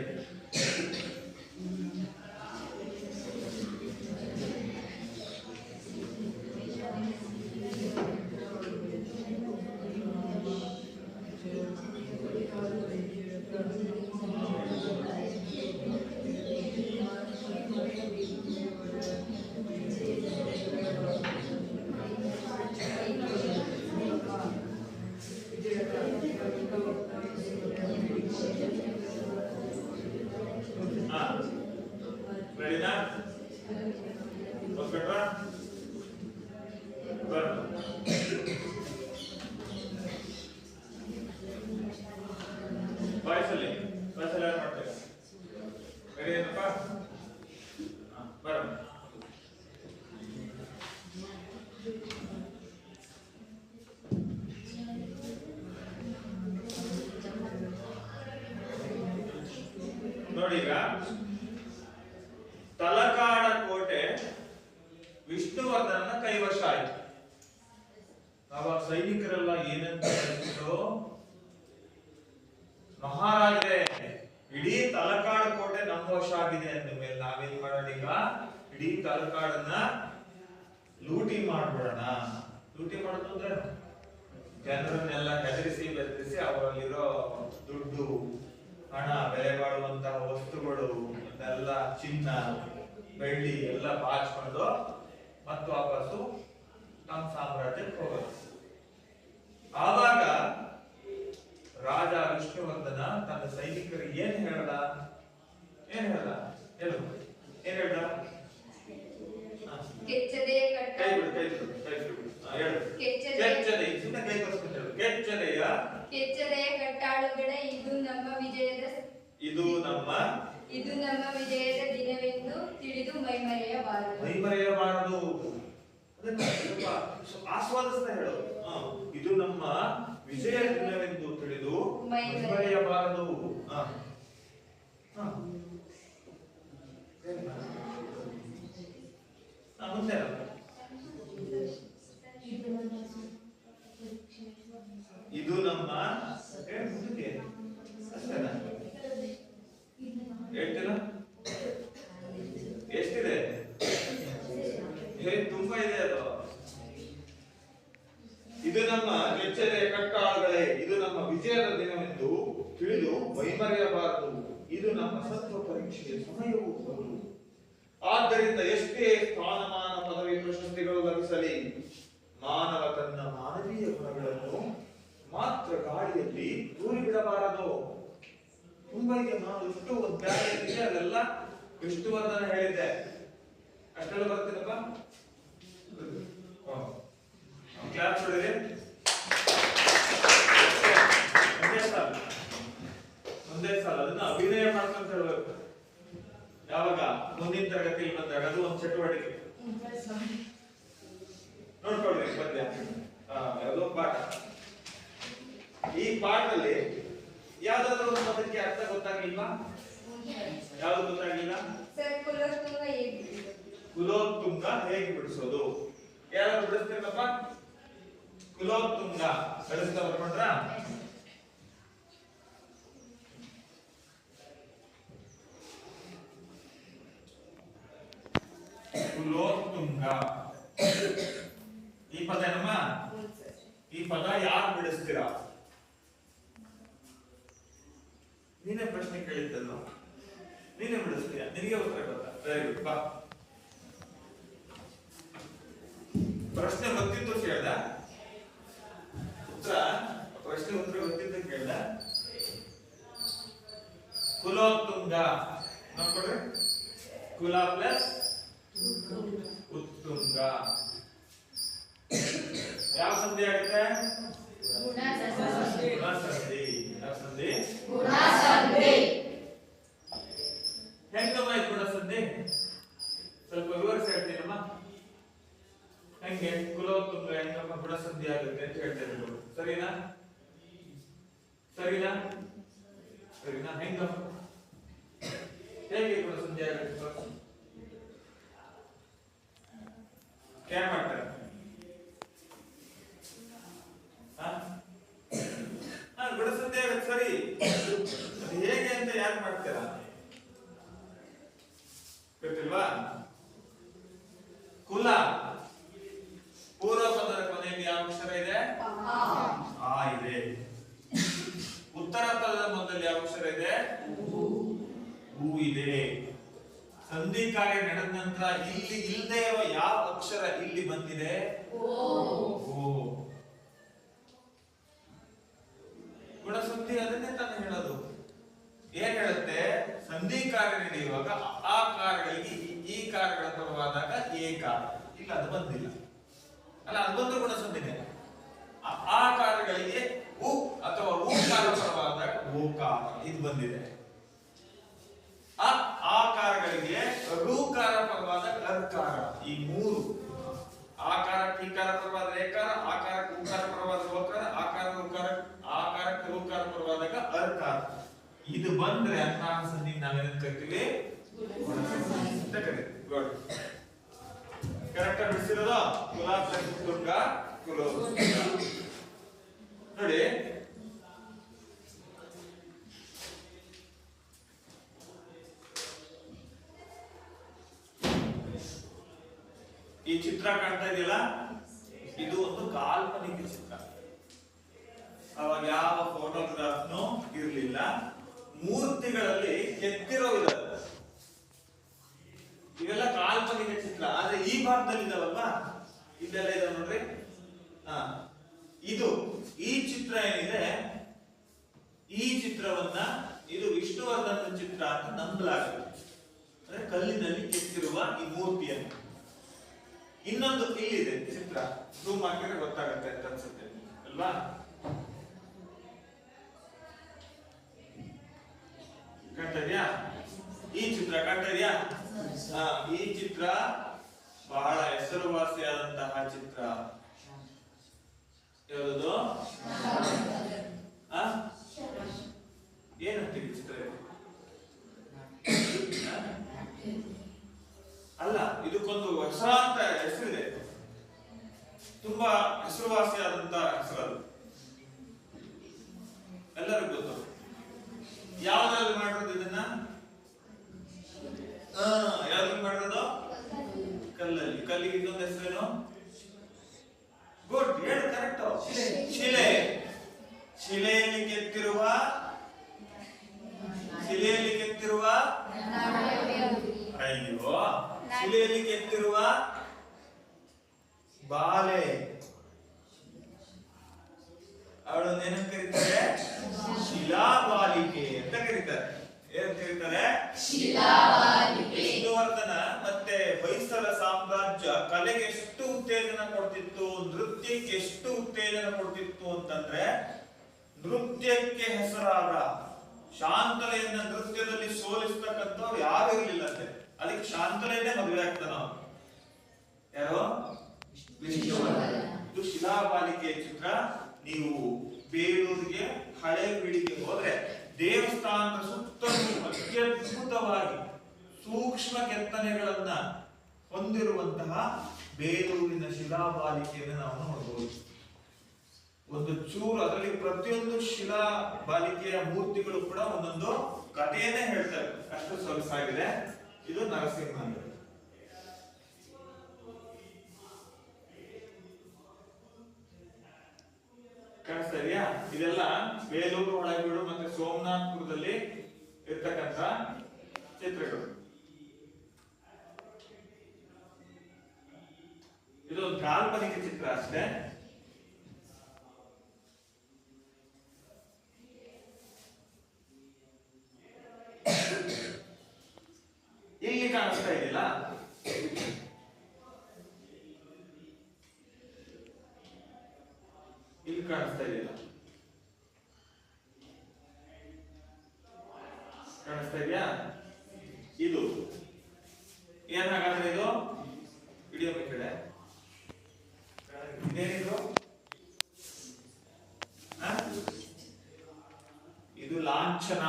S1: ರೆಡಿನಾ? ಓದ್ಬಿಟ್ರಾ? ವಾಯ್ಸಲ್ಲಿ ಯಾರು ಮಾಡ್ತಾರೆ? ರೆಡಿ ಏನಪ್ಪ? ಬರ. ನೋಡಿ, ಈಗ ತಲಕಾಡ ಕೋಟೆ ವಿಷ್ಣುವರ್ಧನ ಕೈವಶ ಆಯ್ತು. ಆವಾಗ ಸೈನಿಕರೆಲ್ಲ ಏನಂತ ಹೇಳಿದ್ರು? ಮಹಾರಾಜರೇ, ತಲಕಾಡು ಕೋಟೆ ನಮ್ಮ ವಶ ಆಗಿದೆ ಅಂದ ಮೇಲೆ ನಾವೇನ್ ಮಾಡೋಣ ಈಗ ಇಡೀ ತಲಕಾಡನ್ನ ಲೂಟಿ ಮಾಡ್ಬಿಡೋಣ. ಲೂಟಿ ಮಾಡೋದು ಅಂದ್ರೆ ಜನರನ್ನೆಲ್ಲ ಹೆದರಿಸಿ ಬೆದರಿಸಿ ಅವರಲ್ಲಿರೋ ದುಡ್ಡು, ಹಣ, ಬೆಲೆ ಬಾಳುವಂತಹ ವಸ್ತುಗಳು ಎಲ್ಲ ಚಿನ್ನ, ಬೆಳ್ಳಿ ಎಲ್ಲ ಬಾಚ್ಕೊಂಡು ಮತ್ತು ವಾಪಸ್ಸು ನಮ್ಮ ಸಾಮ್ರಾಜ್ಯಕ್ಕೆ ಹೋಗೋದು. ಆವಾಗ ರಾಜ ವಿಷ್ಣುವರ್ಧನ ತನ್ನ ಸೈನಿಕರಿಗೆ ಏನ್ ಹೇಳ್ದ? ಹೇಳು ಏನ್ ಹೇಳ್ದ?
S2: ಕೆಚ್ಚದೆಯ
S1: ಕೈ ಬಿಡು, ಕೈ ಬಿಡು, ಕೈ ಬಿಡು. ಹೇಳು. ಕೆಚ್ಚದೆ, ಸುಮ್ಮನೆ ಕೈ ತೋರಿಸ್ಕೊಂಡು ಹೇಳು. ಕೆಚ್ಚದೆಯ
S2: ಕಟ್ಟಾಳುಗಳೇ, ಇದು ನಮ್ಮ ವಿಜಯದ ದಿನವೆಂದು ತಿಳಿದು
S1: ಮೈಮರೆಯಬಾರದು. ಅದನ್ನ ಸ್ವಲ್ಪ ಆಸ್ವಾದಿಸ್ತಾ ಹೇಳು. ಇದು ನಮ್ಮ ವಿಜಯ ದಿನವೆಂದು ತಿಳಿದು ಮೈಮರೆಯಬಾರದು. ಮುಂದೆ ಇದು ನಮ್ಮ ಹೇಳ್ತೀರ ಎಷ್ಟಿದೆ? ತುಂಬಾ ಇದೆ ಅದು. ಇದು ನಮ್ಮ ಕೆಚ್ಚೆದೆಯ ಕಟ್ಟಾಳುಗಳೇ, ಇದು ನಮ್ಮ ವಿಜಯದ ದಿನವೆಂದು ತಿಳಿದು ಮೈಮರೆಯಬಾರದು. ಇದು ನಮ್ಮ ಸತ್ವ ಪರೀಕ್ಷೆಯ ಸಮಯವೂ ಹೌದು. ಆದ್ದರಿಂದ ಎಷ್ಟೇ ಸ್ಥಾನಮಾನ, ಪದವಿ, ಪ್ರಶಸ್ತಿಗಳು ಲಭಿಸಲಿ, ಮಾನವ ತನ್ನ ಮಾನವೀಯ ಗುಣಗಳನ್ನು ಮಾತ್ರ ಗಾಳಿಯಲ್ಲಿ ದೂರಿ ಬಿಡಬಾರದು. ತುಂಬಾ ಇದೆ. ನಾನು ಇಷ್ಟು ಒಂದು ಬ್ಯಾಗ್ ಇದೆ, ಅದೆಲ್ಲ ವಿಷ್ಣುವರ್ಧನ ಹೇಳಿದ್ದೆ. ಅಷ್ಟೆಲ್ಲ ಬರ್ತೀನಪ್ಪ. ಕ್ಲಾಸ್ ಹೊಡಿರಿ. ಒಂದೇ ಸಾಲ ಅದನ್ನ ಅಭಿನಯ ಮಾಡ್ಕೊಂತ ಹೇಳ್ಬೇಕು. ಯಾವಾಗ? ಮುಂದಿನ ತರಗತಿಯಲ್ಲಿ ಬಂದಾಗ ಅದು ಒಂದು ಚಟುವಟಿಕೆ. ನೋಡ್ಕೊಳ್ರಿ ಪದ್ಯ. ಯಾವುದೋ ಪಾಠ. ಈ ಪಾಠದಲ್ಲಿ ಯಾವ್ದಾದ್ರು ಒಂದು ಪದಕ್ಕೆ ಅರ್ಥ ಗೊತ್ತಾಗ್ಲಿಲ್ವಾ? ಯಾವ್ದು ಗೊತ್ತಾಗ್ಲಿಲ್ಲ? ಕುಲೋತ್ತುಂಗ ಹೇಗೆ ಬಿಡಿಸೋದು? ಯಾರು ಬಿಡಿಸ್ತೀರಪ್ಪ? ಕುಲೋತ್ತುಂಗ ಬಿಡಿಸ್ತಾ ಬರ್ಕೊಂಡ್ರ? ಕುಲೋತ್ತುಂಗ ಈ ಪದ ಏನಮ್ಮ? ಈ ಪದ ಯಾರು ಬಿಡಿಸ್ತೀರಾ? ನೀನೇ ಪ್ರಶ್ನೆ ಕೇಳಿದ್ದಲ್ಲ, ನೀನೇ ಬಿಡಿಸ್ತೀಯ, ನಿನಗೆ ಉತ್ತರ ಗೊತ್ತಾ? Very good. ಬಾ. ಪ್ರಶ್ನೆ ಗೊತ್ತಿತ್ತು ಕೇಳ್ದ, ಪ್ರಶ್ನೆ ಉತ್ತರ ಗೊತ್ತಿತ್ತು ಕೇಳ್ದ. ಕುಲೋತ್ತುಂಗ ನೋಡ್ಕೊಡ್ರಿ. ಕುಲ ಪ್ಲಸ್ ಉತ್ತುಂಗ ಯಾವ ಸಂಧಿ ಆಗುತ್ತೆ? ಗುಣಸಂಧಿ. ಯಾವ ಸಂಧಿ? ಹೆಂಗಮ್ಮ ಇದು ಗುಣಸಂಧಿ? ಸ್ವಲ್ಪ ವಿವರಿಸಿ ಹೇಳ್ತೀನಮ್ಮ. ಹೆಂಗೆ ಕುಲೋತ್ತುಂಗ ಹೆಂಗಮ್ಮ ಗುಣಸಂಧಿ ಆಗುತ್ತೆ ಅಂತ ಹೇಳ್ತಾ ಇದ್ರು. ಸರಿನಾ? ಸರಿನಾ? ಸರಿನಾ? ಹೆಂಗಮ್ಮ ಹೇಗೆ ಗುಣಸಂಧಿ ಆಗುತ್ತೆ? ಏನ್ ಮಾಡ್ತಾರೆ? ಗುಣಸಂಧಿ ಆಗುತ್ತೆ. ಸರಿ, ಅದು ಹೇಗೆ ಅಂತ ಯಾರು ಮಾಡ್ತೀರಾ? ಗೊತ್ತಿಲ್ವಾ? ಕುಲ ಪೂರ್ವ ಪದದ ಕೊನೆಯಲ್ಲಿ ಯಾವ ಅಕ್ಷರ ಇದೆ? ಆ ಇದೆ. ಉತ್ತರ ಪದದ ಮೊದಲಲ್ಲಿ ಯಾವ ಅಕ್ಷರ ಇದೆ? ಹೂ ಇದೆ. ಸಂಧಿ ಕಾರ್ಯ ನಡೆದ ನಂತರ ಇಲ್ಲಿ ಇಲ್ಲದೆ ಇರುವ ಯಾವ ಅಕ್ಷರ ಇಲ್ಲಿ ಬಂದಿದೆ? ಓ. ಗುಣಸಂಧಿ ಅದನ್ನೇ ತಾನು ಹೇಳೋದು. ಏನ್ ಹೇಳುತ್ತೆ? ಸಂಧಿ ಕಾರ್ಯ ನಡೆಯುವಾಗ ಆ ಕಾರ್ಯಗಳಿಗೆ ಈ ಕಾರ್ಯಗಳ ಪರವಾದಾಗ ಏಕಾರ ಇಲ್ಲ, ಅದು ಬಂದಿಲ್ಲ ಅಲ್ಲ, ಅದು ಬಂದು ಗುಣಸಂಧಿನೇ. ಆ ಕಾರ್ಯಗಳಿಗೆ ಉ ಅಥವಾ ಊಕಾರ ಪರವಾದಾಗ ಓಕಾರ ಇದು ಬಂದಿದೆ. ಆ ಕಾರ್ಯಗಳಿಗೆ ಋಕಾರ ಪರವಾದಾಗ ಅರ್ಕಾರ. ಈ ಮೂರು ಆಕಾರ ಟೀಕಾರ ಪರವಾದ ಏಕಾರ, ಆಕಾರ ಉಕಾರ ಪರವಾದ ಓಕಾರ, ಆಕಾರ ಉಕಾರ, ಆಕಾರ ಋಕಾರ ಪರವಾದಾಗ ಅರ್ಕಾರ. ಇದು ಬಂದ್ರೆ ಅಂತಹ ಸಂಧಿ ನಾವೇನಂತ ಕರಿತೀವಿ? ಅಂತ ಕರಿತೀವಿ. ಗುಡ್. ಕರೆಕ್ಟ್ ಆಗಿ ಬಿಡಿಸಿರೋದು ಕುಲ ಪ್ಲಸ್ ಉತ್ತುಂಗ ಕುಲೋತ್ತುಂಗ. ನೋಡಿ ಈ ಚಿತ್ರ ಕಾಣ್ತಾ ಇದೆಯಲ್ಲ, ಇದು ಒಂದು ಕಾಲ್ಪನಿಕ ಚಿತ್ರ. ಅವಾಗ ಯಾವ ಫೋಟೋಗ್ರಾಫ್ನು ಇರಲಿಲ್ಲ. ಮೂರ್ತಿಗಳಲ್ಲಿ ಕೆತ್ತಿರೋ ಇದಾವೆ, ಇವೆಲ್ಲ ಕಾಲ್ಪನಿಕ ಚಿತ್ರ. ಆದ್ರೆ ಈ ಭಾಗದಲ್ಲಿ ಇದಾವಲ್ವಾ, ಇದೆಲ್ಲ ಇದೆ ನೋಡ್ರಿ. ಇದು ಈ ಚಿತ್ರ ಏನಿದೆ, ಈ ಚಿತ್ರವನ್ನ ಇದು ವಿಷ್ಣುವರ್ಧನ ಚಿತ್ರ ಅಂತ ನಂಬಲಾಗುತ್ತೆ. ಅಂದ್ರೆ ಕಲ್ಲಿನಲ್ಲಿ ಕೆತ್ತಿರುವ ಈ ಮೂರ್ತಿಯನ್ನು. ಇನ್ನೊಂದು ಇಲ್ಲಿದೆ ಚಿತ್ರ, ಝೂಮ್ ಹಾಕಿದ್ರೆ ಗೊತ್ತಾಗುತ್ತೆ ಅಂತ ಅನ್ಸುತ್ತೆ ಅಲ್ವಾ. ಕಾಣ್ತಾ ಇದೆಯಾ? ಈ ಚಿತ್ರ ಕಾಣ್ತಾ ಇದೆಯಾ? ಈ ಚಿತ್ರ ಬಹಳ ಹೆಸರುವಾಸಿಯಾದಂತಹ ಚಿತ್ರ. ಯಾವುದು? ಏನಂತೀವಿ ಚಿತ್ರ? ಅಲ್ಲ, ಇದಕ್ಕೊಂದು ಹೆಸರಾಂತ ಹೆಸರಿದೆ, ತುಂಬಾ ಹೆಸರುವಾಸಿಯಾದಂತಹ ಹೆಸರು. ಎಲ್ಲರಿಗೂ ಗೊತ್ತು. ಯಾವ್ದ್ರಲ್ಲಿ ಮಾಡಿರೋದು ಇದನ್ನ? ಯಾವ್ದ್ರಲ್ಲಿ ಮಾಡಿರೋದು? ಕಲ್ಲಲ್ಲಿ. ಕಲ್ಲಿಗೆ ಇನ್ನೊಂದು ಹೆಸರೇನು? ಗುಡ್, ಹೇಳು ಕರೆಕ್ಟ್. ಶಿಲೆ. ಶಿಲೆಯಲ್ಲಿ ಕೆತ್ತಿರುವ ಅಯ್ಯೋ, ಶಿಲೆಯಲ್ಲಿ ಕೆತ್ತಿರುವ ಬಾಲೆ. ಅವಳನ್ನು ಏನಂತ ಕರೀತಾರೆ? ಶಿಲಾಬಾಲಿಕೆ ಅಂತ ಕರೀತಾರೆ. ಏನಂತ ಕರೀತಾರೆ? ವಿಷ್ಣುವರ್ಧನ ಮತ್ತೆ ಹೊಯ್ಸಳ ಸಾಮ್ರಾಜ್ಯ ಕಲೆಗೆ ಎಷ್ಟು ಉತ್ತೇಜನ ಕೊಡ್ತಿತ್ತು, ನೃತ್ಯಕ್ಕೆ ಎಷ್ಟು ಉತ್ತೇಜನ ಕೊಡ್ತಿತ್ತು ಅಂತಂದ್ರೆ, ನೃತ್ಯಕ್ಕೆ ಹೆಸರಾದ ಶಾಂತಲೆಯನ್ನ ನೃತ್ಯದಲ್ಲಿ ಸೋಲಿಸ್ತಕ್ಕಂಥವ್ರು ಯಾರು ಇರ್ಲಿಲ್ಲ ಅಂತೆ. ಅದಕ್ಕೆ ಶಾಂತಲೆಯನ್ನೇ ಮದುವೆ ಆಗ್ತಾನ. ಯಾರು? ವಿಷ್ಣುವರ್ಧನ. ಇದು ಶಿಲಾಬಾಲಿಕೆಯ ಚಿತ್ರ. ನೀವು ಬೇಲೂರಿಗೆ ಹಳೆ ಬೀಡಿಗೆ ಹೋದ್ರೆ ದೇವಸ್ಥಾನದ ಸುತ್ತಲೂ ಅತ್ಯದ್ಭುತವಾಗಿ ಸೂಕ್ಷ್ಮ ಕೆತ್ತನೆಗಳನ್ನ ಹೊಂದಿರುವಂತಹ ಬೇಲೂರಿನ ಶಿಲಾಬಾಲಿಕೆಯನ್ನು ನಾವು ನೋಡಬಹುದು. ಒಂದು ಚೂರು ಅದರಲ್ಲಿ ಪ್ರತಿಯೊಂದು ಶಿಲಾ ಬಾಲಿಕೆಯ ಮೂರ್ತಿಗಳು ಕೂಡ ಒಂದೊಂದು ಕಥೆಯನ್ನೇ ಹೇಳ್ತಾರೆ, ಅಷ್ಟು ಸೊಗಸಾಗಿದೆ. ಇದು ನರಸಿಂಹ. ಕಾಣಿಸ್ತಾ ಇದೆಯಾ? ಇದೆಲ್ಲ ಬೇಲೂರು, ಹೊಳೆಬೀಡು ಮತ್ತೆ ಸೋಮನಾಥಪುರದಲ್ಲಿ ಇರ್ತಕ್ಕಂಥ ಚಿತ್ರಗಳು. ಇದು ಒಂದು ಕಾಲ್ಪನಿಕ ಚಿತ್ರ ಅಷ್ಟೇ. ಇಲ್ಲಿ ಕಾಣಿಸ್ತಾ ಇದೆಯಲ್ಲ, ಇಲ್ಲಿ ಕಾಣಿಸ್ತಾ ಇದೆಯಲ್ಲ, ಕಾಣಿಸ್ತಾ ಇದೆಯಾ? ಇದು ಏನಾಗಾದ್ರೆ ಇದು ವಿಡಿಯೋ ಕಡೆ ಇದೇನಿದು? ಇದು ಲಾಂಛನ.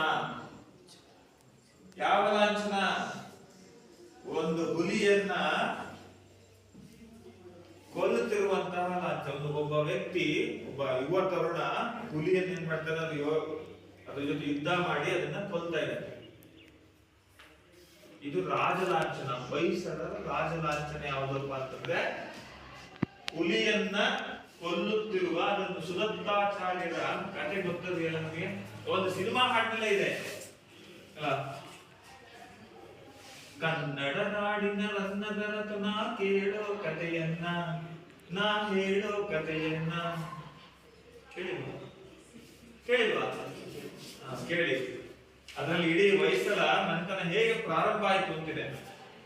S1: ಯಾವ ಲಾಂಛನ? ಒಂದು ಹುಲಿಯನ್ನ ಕೊಲ್ಲುತ್ತಿರುವಂತಹ ಲಾಂಛನ. ಒಬ್ಬ ವ್ಯಕ್ತಿ, ಒಬ್ಬ ಯುವ ತರುಣ ಹುಲಿಯನ್ನು ಏನ್ ಮಾಡ್ತಾನೆ, ಅದ್ರ ಜೊತೆ ಯುದ್ಧ ಮಾಡಿ ಅದನ್ನ ಕೊಲ್ತಾ ಇದ್ದಾನೆ. ಇದು ರಾಜಲಾಂಛನ. ಹೊಯ್ಸಳರ ರಾಜಲಾಂಛನ ಯಾವುದಪ್ಪ ಅಂತಂದ್ರೆ, ಹುಲಿಯನ್ನ ಕೊಲ್ಲುತ್ತಿರುವ, ಅದನ್ನು ಸುದತ್ತಾಚಾರ್ಯರ ಕಥೆ ಗೊತ್ತದೆಯಲ್ಲ ನಮಗೆ, ಒಂದು ಸಿನಿಮಾ ಹಾಡಿನಲ್ಲೇ ಇದೆ. ಕನ್ನಡ ನಾಡಿನ ರನ್ನಗರತನ ಕೇಳೋ ಕಥೆಯನ್ನ, ನಾ ಹೇಳೋ ಕಥೆಯನ್ನ. ಕೇಳಿಲ್ವಾ? ಕೇಳಿ. ಅದರಲ್ಲಿ ಇಡೀ ಹೊಯ್ಸಳ ಮಂಥನ ಹೇಗೆ ಪ್ರಾರಂಭ ಆಯ್ತು ಅಂತಿದೆ.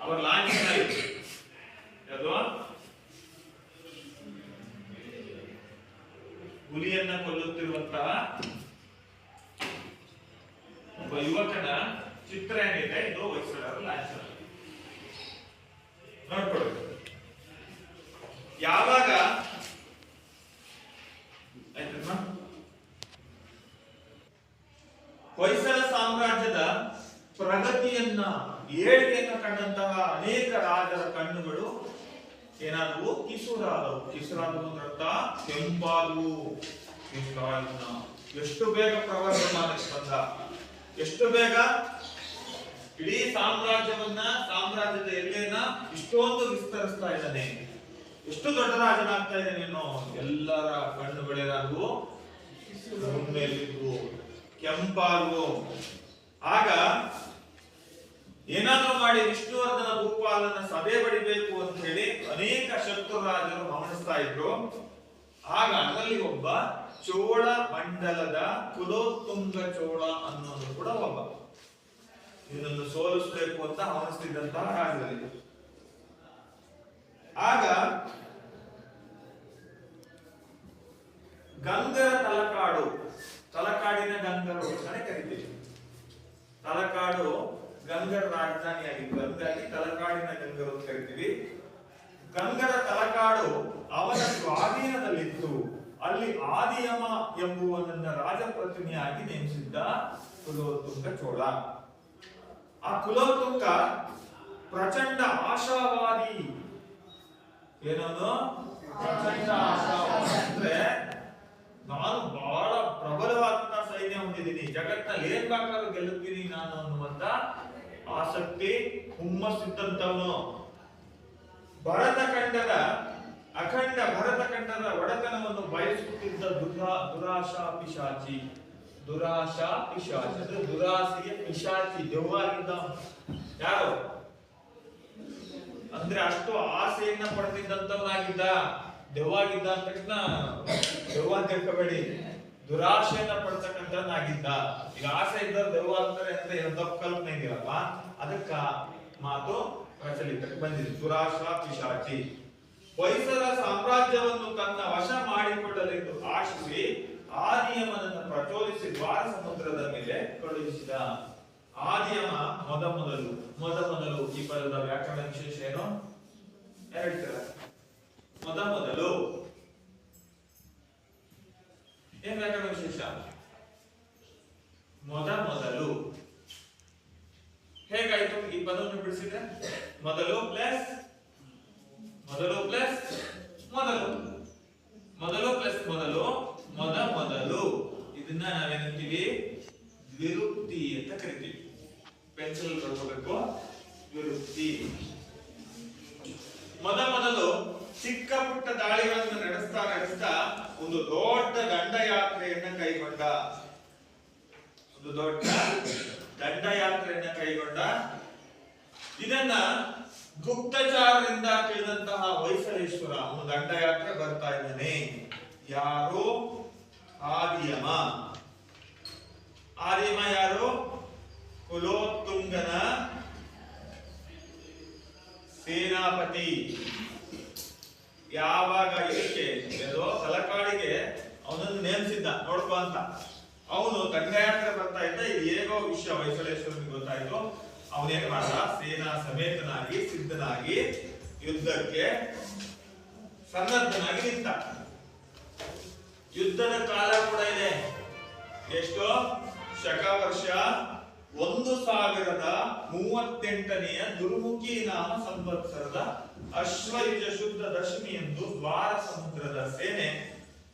S1: ಅವರ ಲಾಂಛನ ಅದು ಹುಲಿಯನ್ನ ಕೊಲ್ಲುತ್ತಿರುವಂತಹ ಒಬ್ಬ ಯುವಕನ ಚಿತ್ರ ಏನಿದೆ, ಇದು ಹೊಯ್ಸಳರ ಲಾಂಛನ. ನೋಡ್ಕೊಳ್ಳಿ. ಯಾವಾಗ ಹೊಯ್ಸಳ ಸಾಮ್ರಾಜ್ಯದ ಪ್ರಗತಿಯನ್ನ, ಏಳಿಗೆಯನ್ನು ಕಂಡಂತಹ ಅನೇಕ ರಾಜರ ಕಣ್ಣುಗಳು ಏನಾದವು? ಕಿಸುರಾದವು. ಕಿಸುರಾದವು ಅಂದ್ರೆ ಅರ್ಥ ಕೆಂಪಾದವು. ಎಷ್ಟು ಬೇಗ ಪ್ರವರ್ಧಮಾನಕ್ಕೆ ಬಂದ, ಎಷ್ಟು ಬೇಗ ಇಡೀ ಸಾಮ್ರಾಜ್ಯದ ಎಲ್ಲೇನ ಇಷ್ಟೊಂದು ವಿಸ್ತರಿಸ್ತಾ ಇದ್ದಾನೆ. ಎಷ್ಟು ದೊಡ್ಡ ರಾಜನಾಗ್ತಾ ಇದ್ದಾನೆ ಅನ್ನೋ ಎಲ್ಲರ ಕಣ್ಣುಗಳೆಲ್ಲರೂ ಮೇಲಿದ್ವು, ಕೆಂಪಾದವು. ಆಗ ಏನಾದ್ರೂ ಮಾಡಿ ವಿಷ್ಣುವರ್ಧನ ಭೂಪಾಲನ ಸಭೆ ಬಡಿಬೇಕು ಅಂತ ಹೇಳಿ ಅನೇಕ ಶತ್ರು ರಾಜರು ಗಮನಿಸ್ತಾ ಇದ್ರು. ಆಗ ಅದರಲ್ಲಿ ಒಬ್ಬ ಚೋಳ ಮಂಡಲದ ಕುಲೋತ್ತುಂಗ ಚೋಳ ಅನ್ನೋದು ಕೂಡ ಒಬ್ಬ ಇದನ್ನು ಸೋಲಿಸಬೇಕು ಅಂತ ಗಮನಿಸ್ತಿದ್ದಂತಹ ರಾಜರಲ್ಲಿ. ಆಗ ಗಂಗರ ತಲಕಾಡಿನ ಗಂಗರು ಅಂತಾನೆ ಕರಿತೀವಿ. ತಲಕಾಡು ಗಂಗರ ರಾಜಧಾನಿಯಾಗಿತ್ತು, ಹಂಗಾಗಿ ತಲಕಾಡಿನ ಗಂಗರು ಅಂತ ಕರಿತೀವಿ. ಗಂಗರ ತಲಕಾಡು ಅವನ ಸ್ವಾಧೀನದಲ್ಲಿತ್ತು. ಅಲ್ಲಿ ಆದಿಯಮ ಎಂಬುವನನ್ನ ರಾಜಪ್ರತಿನಿಧಿಯಾಗಿ ನೇಮಿಸಿದ್ದ ಕುಲೋತ್ತುಂಗ ಚೋಳ. ಆ ಕುಲೋತ್ತುಂಗ ಪ್ರಚಂಡ ಆಶಾವಾದಿ. ಏನದು ಪ್ರಚಂಡ ಆಶಾವಾದಿ ಅಂದ್ರೆ ನಾನು ಬಹಳ ಪ್ರಬಲವಾದಂತ ಸೈನ್ಯ ಹೊಂದಿದ್ದೀನಿ, ಜಗತ್ತಿನಲ್ಲಿ ಏನ್ ಬೇಕಾದ್ರೂ ಗೆಲ್ಲುತ್ತೀನಿ ನಾನು ಅನ್ನುವಂತ ಆಸಕ್ತಿ ಹುಮ್ಮಸ್ಸಿದ್ದಂತವನು. ಅಖಂಡ ಭರತಖಂಡದ ಒಡೆತನವನ್ನು ಬಯಸುತ್ತಿದ್ದ ದುರಾಶಾ ಪಿಶಾಚಿ ಅಂದ್ರೆ ದುರಾಸೆಯ ಪಿಶಾಚಿ, ದೆವ್ವಾಗಿದ್ದ. ಯಾರು ಅಂದ್ರೆ ಅಷ್ಟು ಆಸೆಯನ್ನ ಪಡೆದಿದ್ದಂತವನಾಗಿದ್ದ. ದೆವ್ವಾಗಿದ್ದ ಅಂದ ತಕ್ಷಣ ದೆವ್ವ ಅಂತ ತಿಳ್ಕೋಬೇಡಿ, ದುರಾಶೆಯನ್ನ ಪಡ್ತಕ್ಕಂಥವನಾಗಿದ್ದ. ಈಗ ಆಸೆ ಇದ್ದವ್ರು ದೆವ್ವ ಅಂತಾರೆ ಅಂತ ಏನೋ ಕಲ್ಪನೆ ಇದೆಯಲ್ಲ, ಅದಕ್ಕ ಮಾತು ಪ್ರಚಲಿತಕ್ಕೆ ಬಂದಿದೆ. ದುರಾಶಾ ಪಿಶಾಚಿ ಹೊಯ್ಸಳ ಸಾಮ್ರಾಜ್ಯವನ್ನು ತನ್ನ ವಶ ಮಾಡಿಕೊಳ್ಳಲೆಂದು ಆಶಿಸಿ ಆದಿಯಮನನ್ನು ಪ್ರಚೋದಿಸಿ ದ್ವಾರ ಸಮುದ್ರದ ಮೇಲೆ ಕಳುಹಿಸಿದ. ಆದಿಯಮ ಮೊದಮೊದಲು ಈ ಪದದ ವ್ಯಾಕರಣ ವಿಶೇಷ ಏನು ಹೇಳ್ತಾರೆ? ಮೊದಮೊದಲು ಏನ್ ವ್ಯಾಕರಣ ವಿಶೇಷ? ಮೊದಮೊದಲು ಹೇಗಾಯ್ತು? ಈ ಪದವನ್ನು ಬಿಡಿಸಿದ್ರೆ ಮೊದಲು ಪ್ಲಸ್ ಮೊದಲು ಮೊದಮೊದಲು. ಇದನ್ನ ನಾವೇನಂತೀವಿ? ವಿರುಕ್ತಿ ಅಂತ ಕರಿತೀವಿ. ಪೆನ್ಸಿಲ್ ಬರ್ಕೋಬೇಕು, ವಿರುಕ್ತಿ. ಮೊದಲು ಚಿಕ್ಕ ಪುಟ್ಟ ದಾಳಿಗಳನ್ನು ನಡೆಸ್ತಾ ಒಂದು ದೊಡ್ಡ ದಂಡಯಾತ್ರೆಯನ್ನ ಕೈಗೊಂಡ. ಇದನ್ನ ಗುಪ್ತಚಾರರಿಂದ ತಿಳಿದಂತಹ ಹೊಯ್ಸಳೇಶ್ವರ ಅವನು ದಂಡಯಾತ್ರೆ ಬರ್ತಾ ಇದ್ದಾನೆ. ಯಾರು? ಆದಿಯಮ ಯಾರು? ಕುಲೋತ್ತುಂಗನ ಸೇನಾಪತಿ. ಯಾವಾಗ ಇದಕ್ಕೆ ತಲಕಾಡಿಗೆ ಅವನನ್ನು ನೇಮಿಸಿದ್ದ ನೋಡ್ಕೋ ಅಂತ, ಅವನು ದಂಡಯಾತ್ರೆ ಬರ್ತಾ ಇದ್ದ. ಇದು ಹೇಗೋ ವಿಷಯ ಹೊಯ್ಸಳೇಶ್ವರನಿಗೆ ಗೊತ್ತಾಯ್ತು. ಅವನೇನ್ ಮಾಡ್ದ? ಸೇನಾ ಸಮೇತನಾಗಿ ಸಿದ್ಧನಾಗಿ ಯುದ್ಧಕ್ಕೆ ಸನ್ನದ್ಧನಾಗಿ ನಿಂತ. ಯುದ್ಧದ ಕಾಲ ಕೂಡ ಇದೆ. ಎಷ್ಟು? ಶಕವರ್ಷ 1038ನೇ ದುರ್ಮುಖಿ ನಾಮ ಸಂವತ್ಸರದ ಅಶ್ವಯುಜ ಶುದ್ಧ ದಶಮಿಯಂದು ದ್ವಾರ ಸಮುದ್ರದ ಸೇನೆ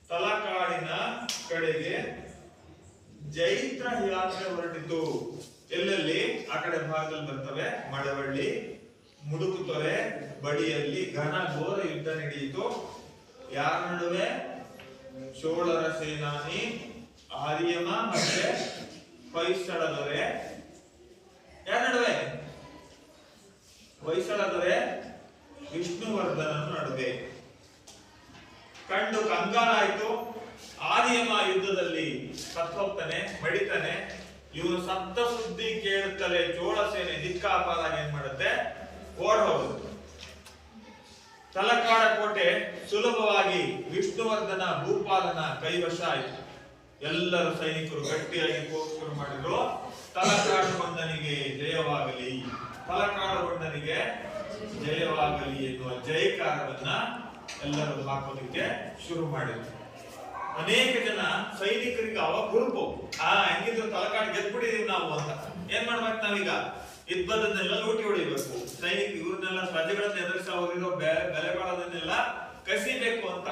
S1: ತಲಕಾಡಿನ ಕಡೆಗೆ ಜೈತ್ರ ಯಾತ್ರೆ ಹೊರಟಿತು. ಎಲ್ಲೆಲ್ಲಿ? ಆ ಕಡೆ ಭಾಗದಲ್ಲಿ ಬರ್ತವೆ ಮಳವಳ್ಳಿ, ಮುಡುಕುತೊರೆ, ಬಡಿಯಲ್ಲಿ ಘನ ಘೋರ ಯುದ್ಧ ನಡೆಯಿತು. ಯಾರ ನಡುವೆ? ಚೋಳರ ಸೇನಾನಿ ಆರ್ಯಮ ಮತ್ತೆ ಹೊಯ್ಸಳ ದೊರೆ. ಯಾರ ನಡುವೆ? ಹೊಯ್ಸಳ ದೊರೆ ವಿಷ್ಣುವರ್ಧನ ನಡುವೆ. ಕಂಡು ಕಂಗಾಲಾಯ್ತು. ಆದಿಯಮ ಯುದ್ಧದಲ್ಲಿ ಸತ್ತೋಗ್ತಾನೆ, ಮಡಿತಾನೆ. ಇವನು ಸತ್ತ ಸುದ್ದಿ ಕೇಳುತ್ತಲೇ ಚೋಳ ಸೇನೆ ದಿಕ್ಕಾಪಾಲಾಗಿ ಏನ್ ಮಾಡುತ್ತೆ? ಓಡ್ ಹೋಗುತ್ತೆ. ತಲಕಾಡ ಕೋಟೆ ಸುಲಭವಾಗಿ ವಿಷ್ಣುವರ್ಧನ ಭೂಪಾಲನ ಕೈವಶ ಆಯಿತು. ಎಲ್ಲರೂ ಸೈನಿಕರು ಗಟ್ಟಿಯಾಗಿ ಶುರು ಮಾಡಿದ್ರು. ತಲಕಾಡು ಗೊಂಡನಿಗೆ ಜಯವಾಗಲಿ, ತಲಕಾಡು ಗೊಂಡನಿಗೆ ಜಯವಾಗಲಿ ಎನ್ನುವ ಜಯಕಾರವನ್ನ ಎಲ್ಲರೂ ಹಾಕೋದಕ್ಕೆ ಶುರು ಮಾಡಿದ್ರು. ಅನೇಕ ಜನ ಸೈನಿಕರಿಗೆ ಅವ ಗುರುಪು ಹೆಂಗಿದ್ರು ತಲಕಾಡು ಗೆದ್ಬಿಟ್ಟಿದೀವಿ ನಾವು ಅಂತ. ಏನ್ ಮಾಡ್ಬೇಕು ನಾವೀಗ? ಇದ್ಬದನ್ನೆಲ್ಲ ಲೂಟಿ ಹೊಡಿಬೇಕು. ಸೈನಿಕ ಇವ್ರನ್ನೆಲ್ಲ ಪ್ರಜೆಗಳನ್ನ ಎದುರಿಸಿ ಅವರಿರೋ ಬೆಲೆ ಬಾಳೋದನ್ನೆಲ್ಲ ಕಸಿಬೇಕು ಅಂತ.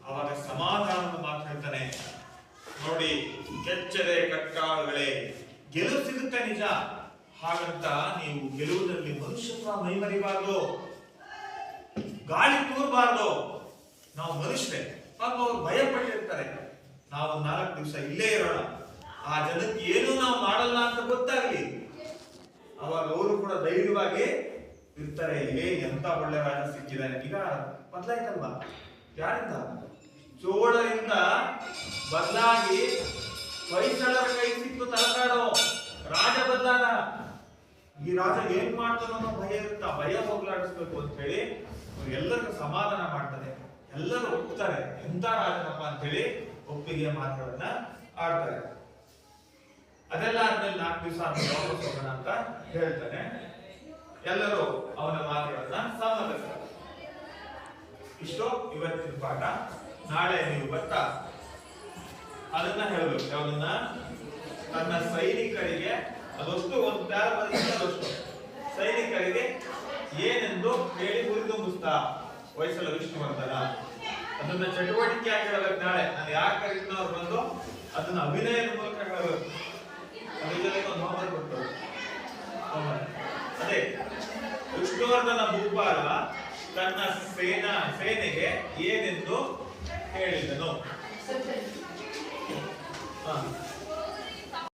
S1: ಅವಾಗ ಸಮಾಧಾನದ ಮಾತು ಹೇಳ್ತಾನೆ. ನೋಡಿ, ಕೆಚ್ಚದೆ ಕಟ್ಟಾಳುಗಳೇ, ಗೆಲುವು ಸಿಗುತ್ತೆ ನಿಜ, ಹಾಗಂತ ನೀವು ಗೆಲುವುದರಲ್ಲಿ ಮನುಷ್ಯತ್ವ ಮೈಮರಿಬಾರ್ದು, ಗಾಳಿ ತೂರಬಾರ್ದು. ನಾವು ಮನುಷ್ಯರೇ, ಪಾಪ ಅವ್ರು ಭಯ ಪಟ್ಟಿರ್ತಾರೆ. ನಾವು 4 ದಿವಸ ಇಲ್ಲೇ ಇರೋಣ, ಆ ಜನಕ್ಕೆ ಏನು ನಾವು ಮಾಡಲ್ಲ ಅಂತ ಗೊತ್ತಾಗ್ಲಿ, ಅವಾಗ ಅವರು ಕೂಡ ಧೈರ್ಯವಾಗಿ ಇರ್ತಾರೆ. ಎಂತ ಒಳ್ಳೆ ರಾಜ ಸಿಕ್ಕಿದ್ದಾನೆ. ಈಗ ಬದಲಾಯ್ತಲ್ವಾ? ಯಾರಿಂದ? ಚೋಳರಿಂದ ಬದಲಾಗಿ ಹೊಯ್ಸಳರ ಕೈ ಸಿಕ್ತು ತಲಕಾಡು. ರಾಜ ಬದಲಾದ. ಈ ರಾಜ ಏನ್ ಮಾಡ್ತಾನೋ ಅನ್ನೋ ಭಯ ಇರುತ್ತ, ಭಯ ಹೋಗ್ಲಾಡಿಸ್ಬೇಕು ಅಂತ ಹೇಳಿ ಎಲ್ಲರಿಗೂ ಸಮಾಧಾನ ಮಾಡ್ತಾನೆ. ಎಲ್ಲರೂ ಒಪ್ತಾರೆ, ಎಂತ ರಾಜನಪ್ಪ ಅಂತ ಹೇಳಿ ಒಪ್ಪಿಗೆ ಮಾತುಗಳನ್ನ ಆಡ್ತಾರೆ. ಅದೆಲ್ಲ ಆದ್ಮೇಲೆ 4 ದಿವಸ ವಾಪಸ್ ಹೋಗೋಣ ಅಂತ ಹೇಳ್ತಾನೆ. ಎಲ್ಲರೂ ಅವನ ಮಾತುಗಳನ್ನ ಸಮ್ಮತಿಸ್ತಾರೆ. ಇಷ್ಟು ಇವತ್ತಿನ ಪಾಠ. ನಾಳೆ ನೀವು ಬರ್ತಾ ಅದನ್ನ ಹೇಳಬೇಕು. ಯಾವ್ದನ್ನ? ತನ್ನ ಸೈನಿಕರಿಗೆ, ಅದೊಷ್ಟು ಒಂದು ಪ್ಯಾರ ಬರೆದಿದ್ದಷ್ಟು ಸೈನಿಕರಿಗೆ ಏನೆಂದು ಹೇಳಿ ಹುರಿದುಂಬಿಸ್ತಾ ಹೊಯ್ಸಳ ವಿಷ್ಣುವರ್ಧನ. ಅದನ್ನ ಚಟುವಟಿಕೆ ಆಗಿ ಹೇಳಬೇಕು. ನಾಳೆ ನಾನು ಯಾಕೆ ಕರೀತೀನಿ ಅವ್ರು ಬಂದು ಅದನ್ನ ಅಭಿನಯದ ಮೂಲಕ ಹೇಳಬೇಕು. ಒಂದು ಹೋಮ್ವರ್ಕ್ ಕೊಟ್ಟರು. ಅದೇ ವಿಷ್ಣುವರ್ಧನ ಭೂಪಾಲ ತನ್ನ ಸೇನೆಗೆ ಏನೆಂದು ಹೇಳಿದನು.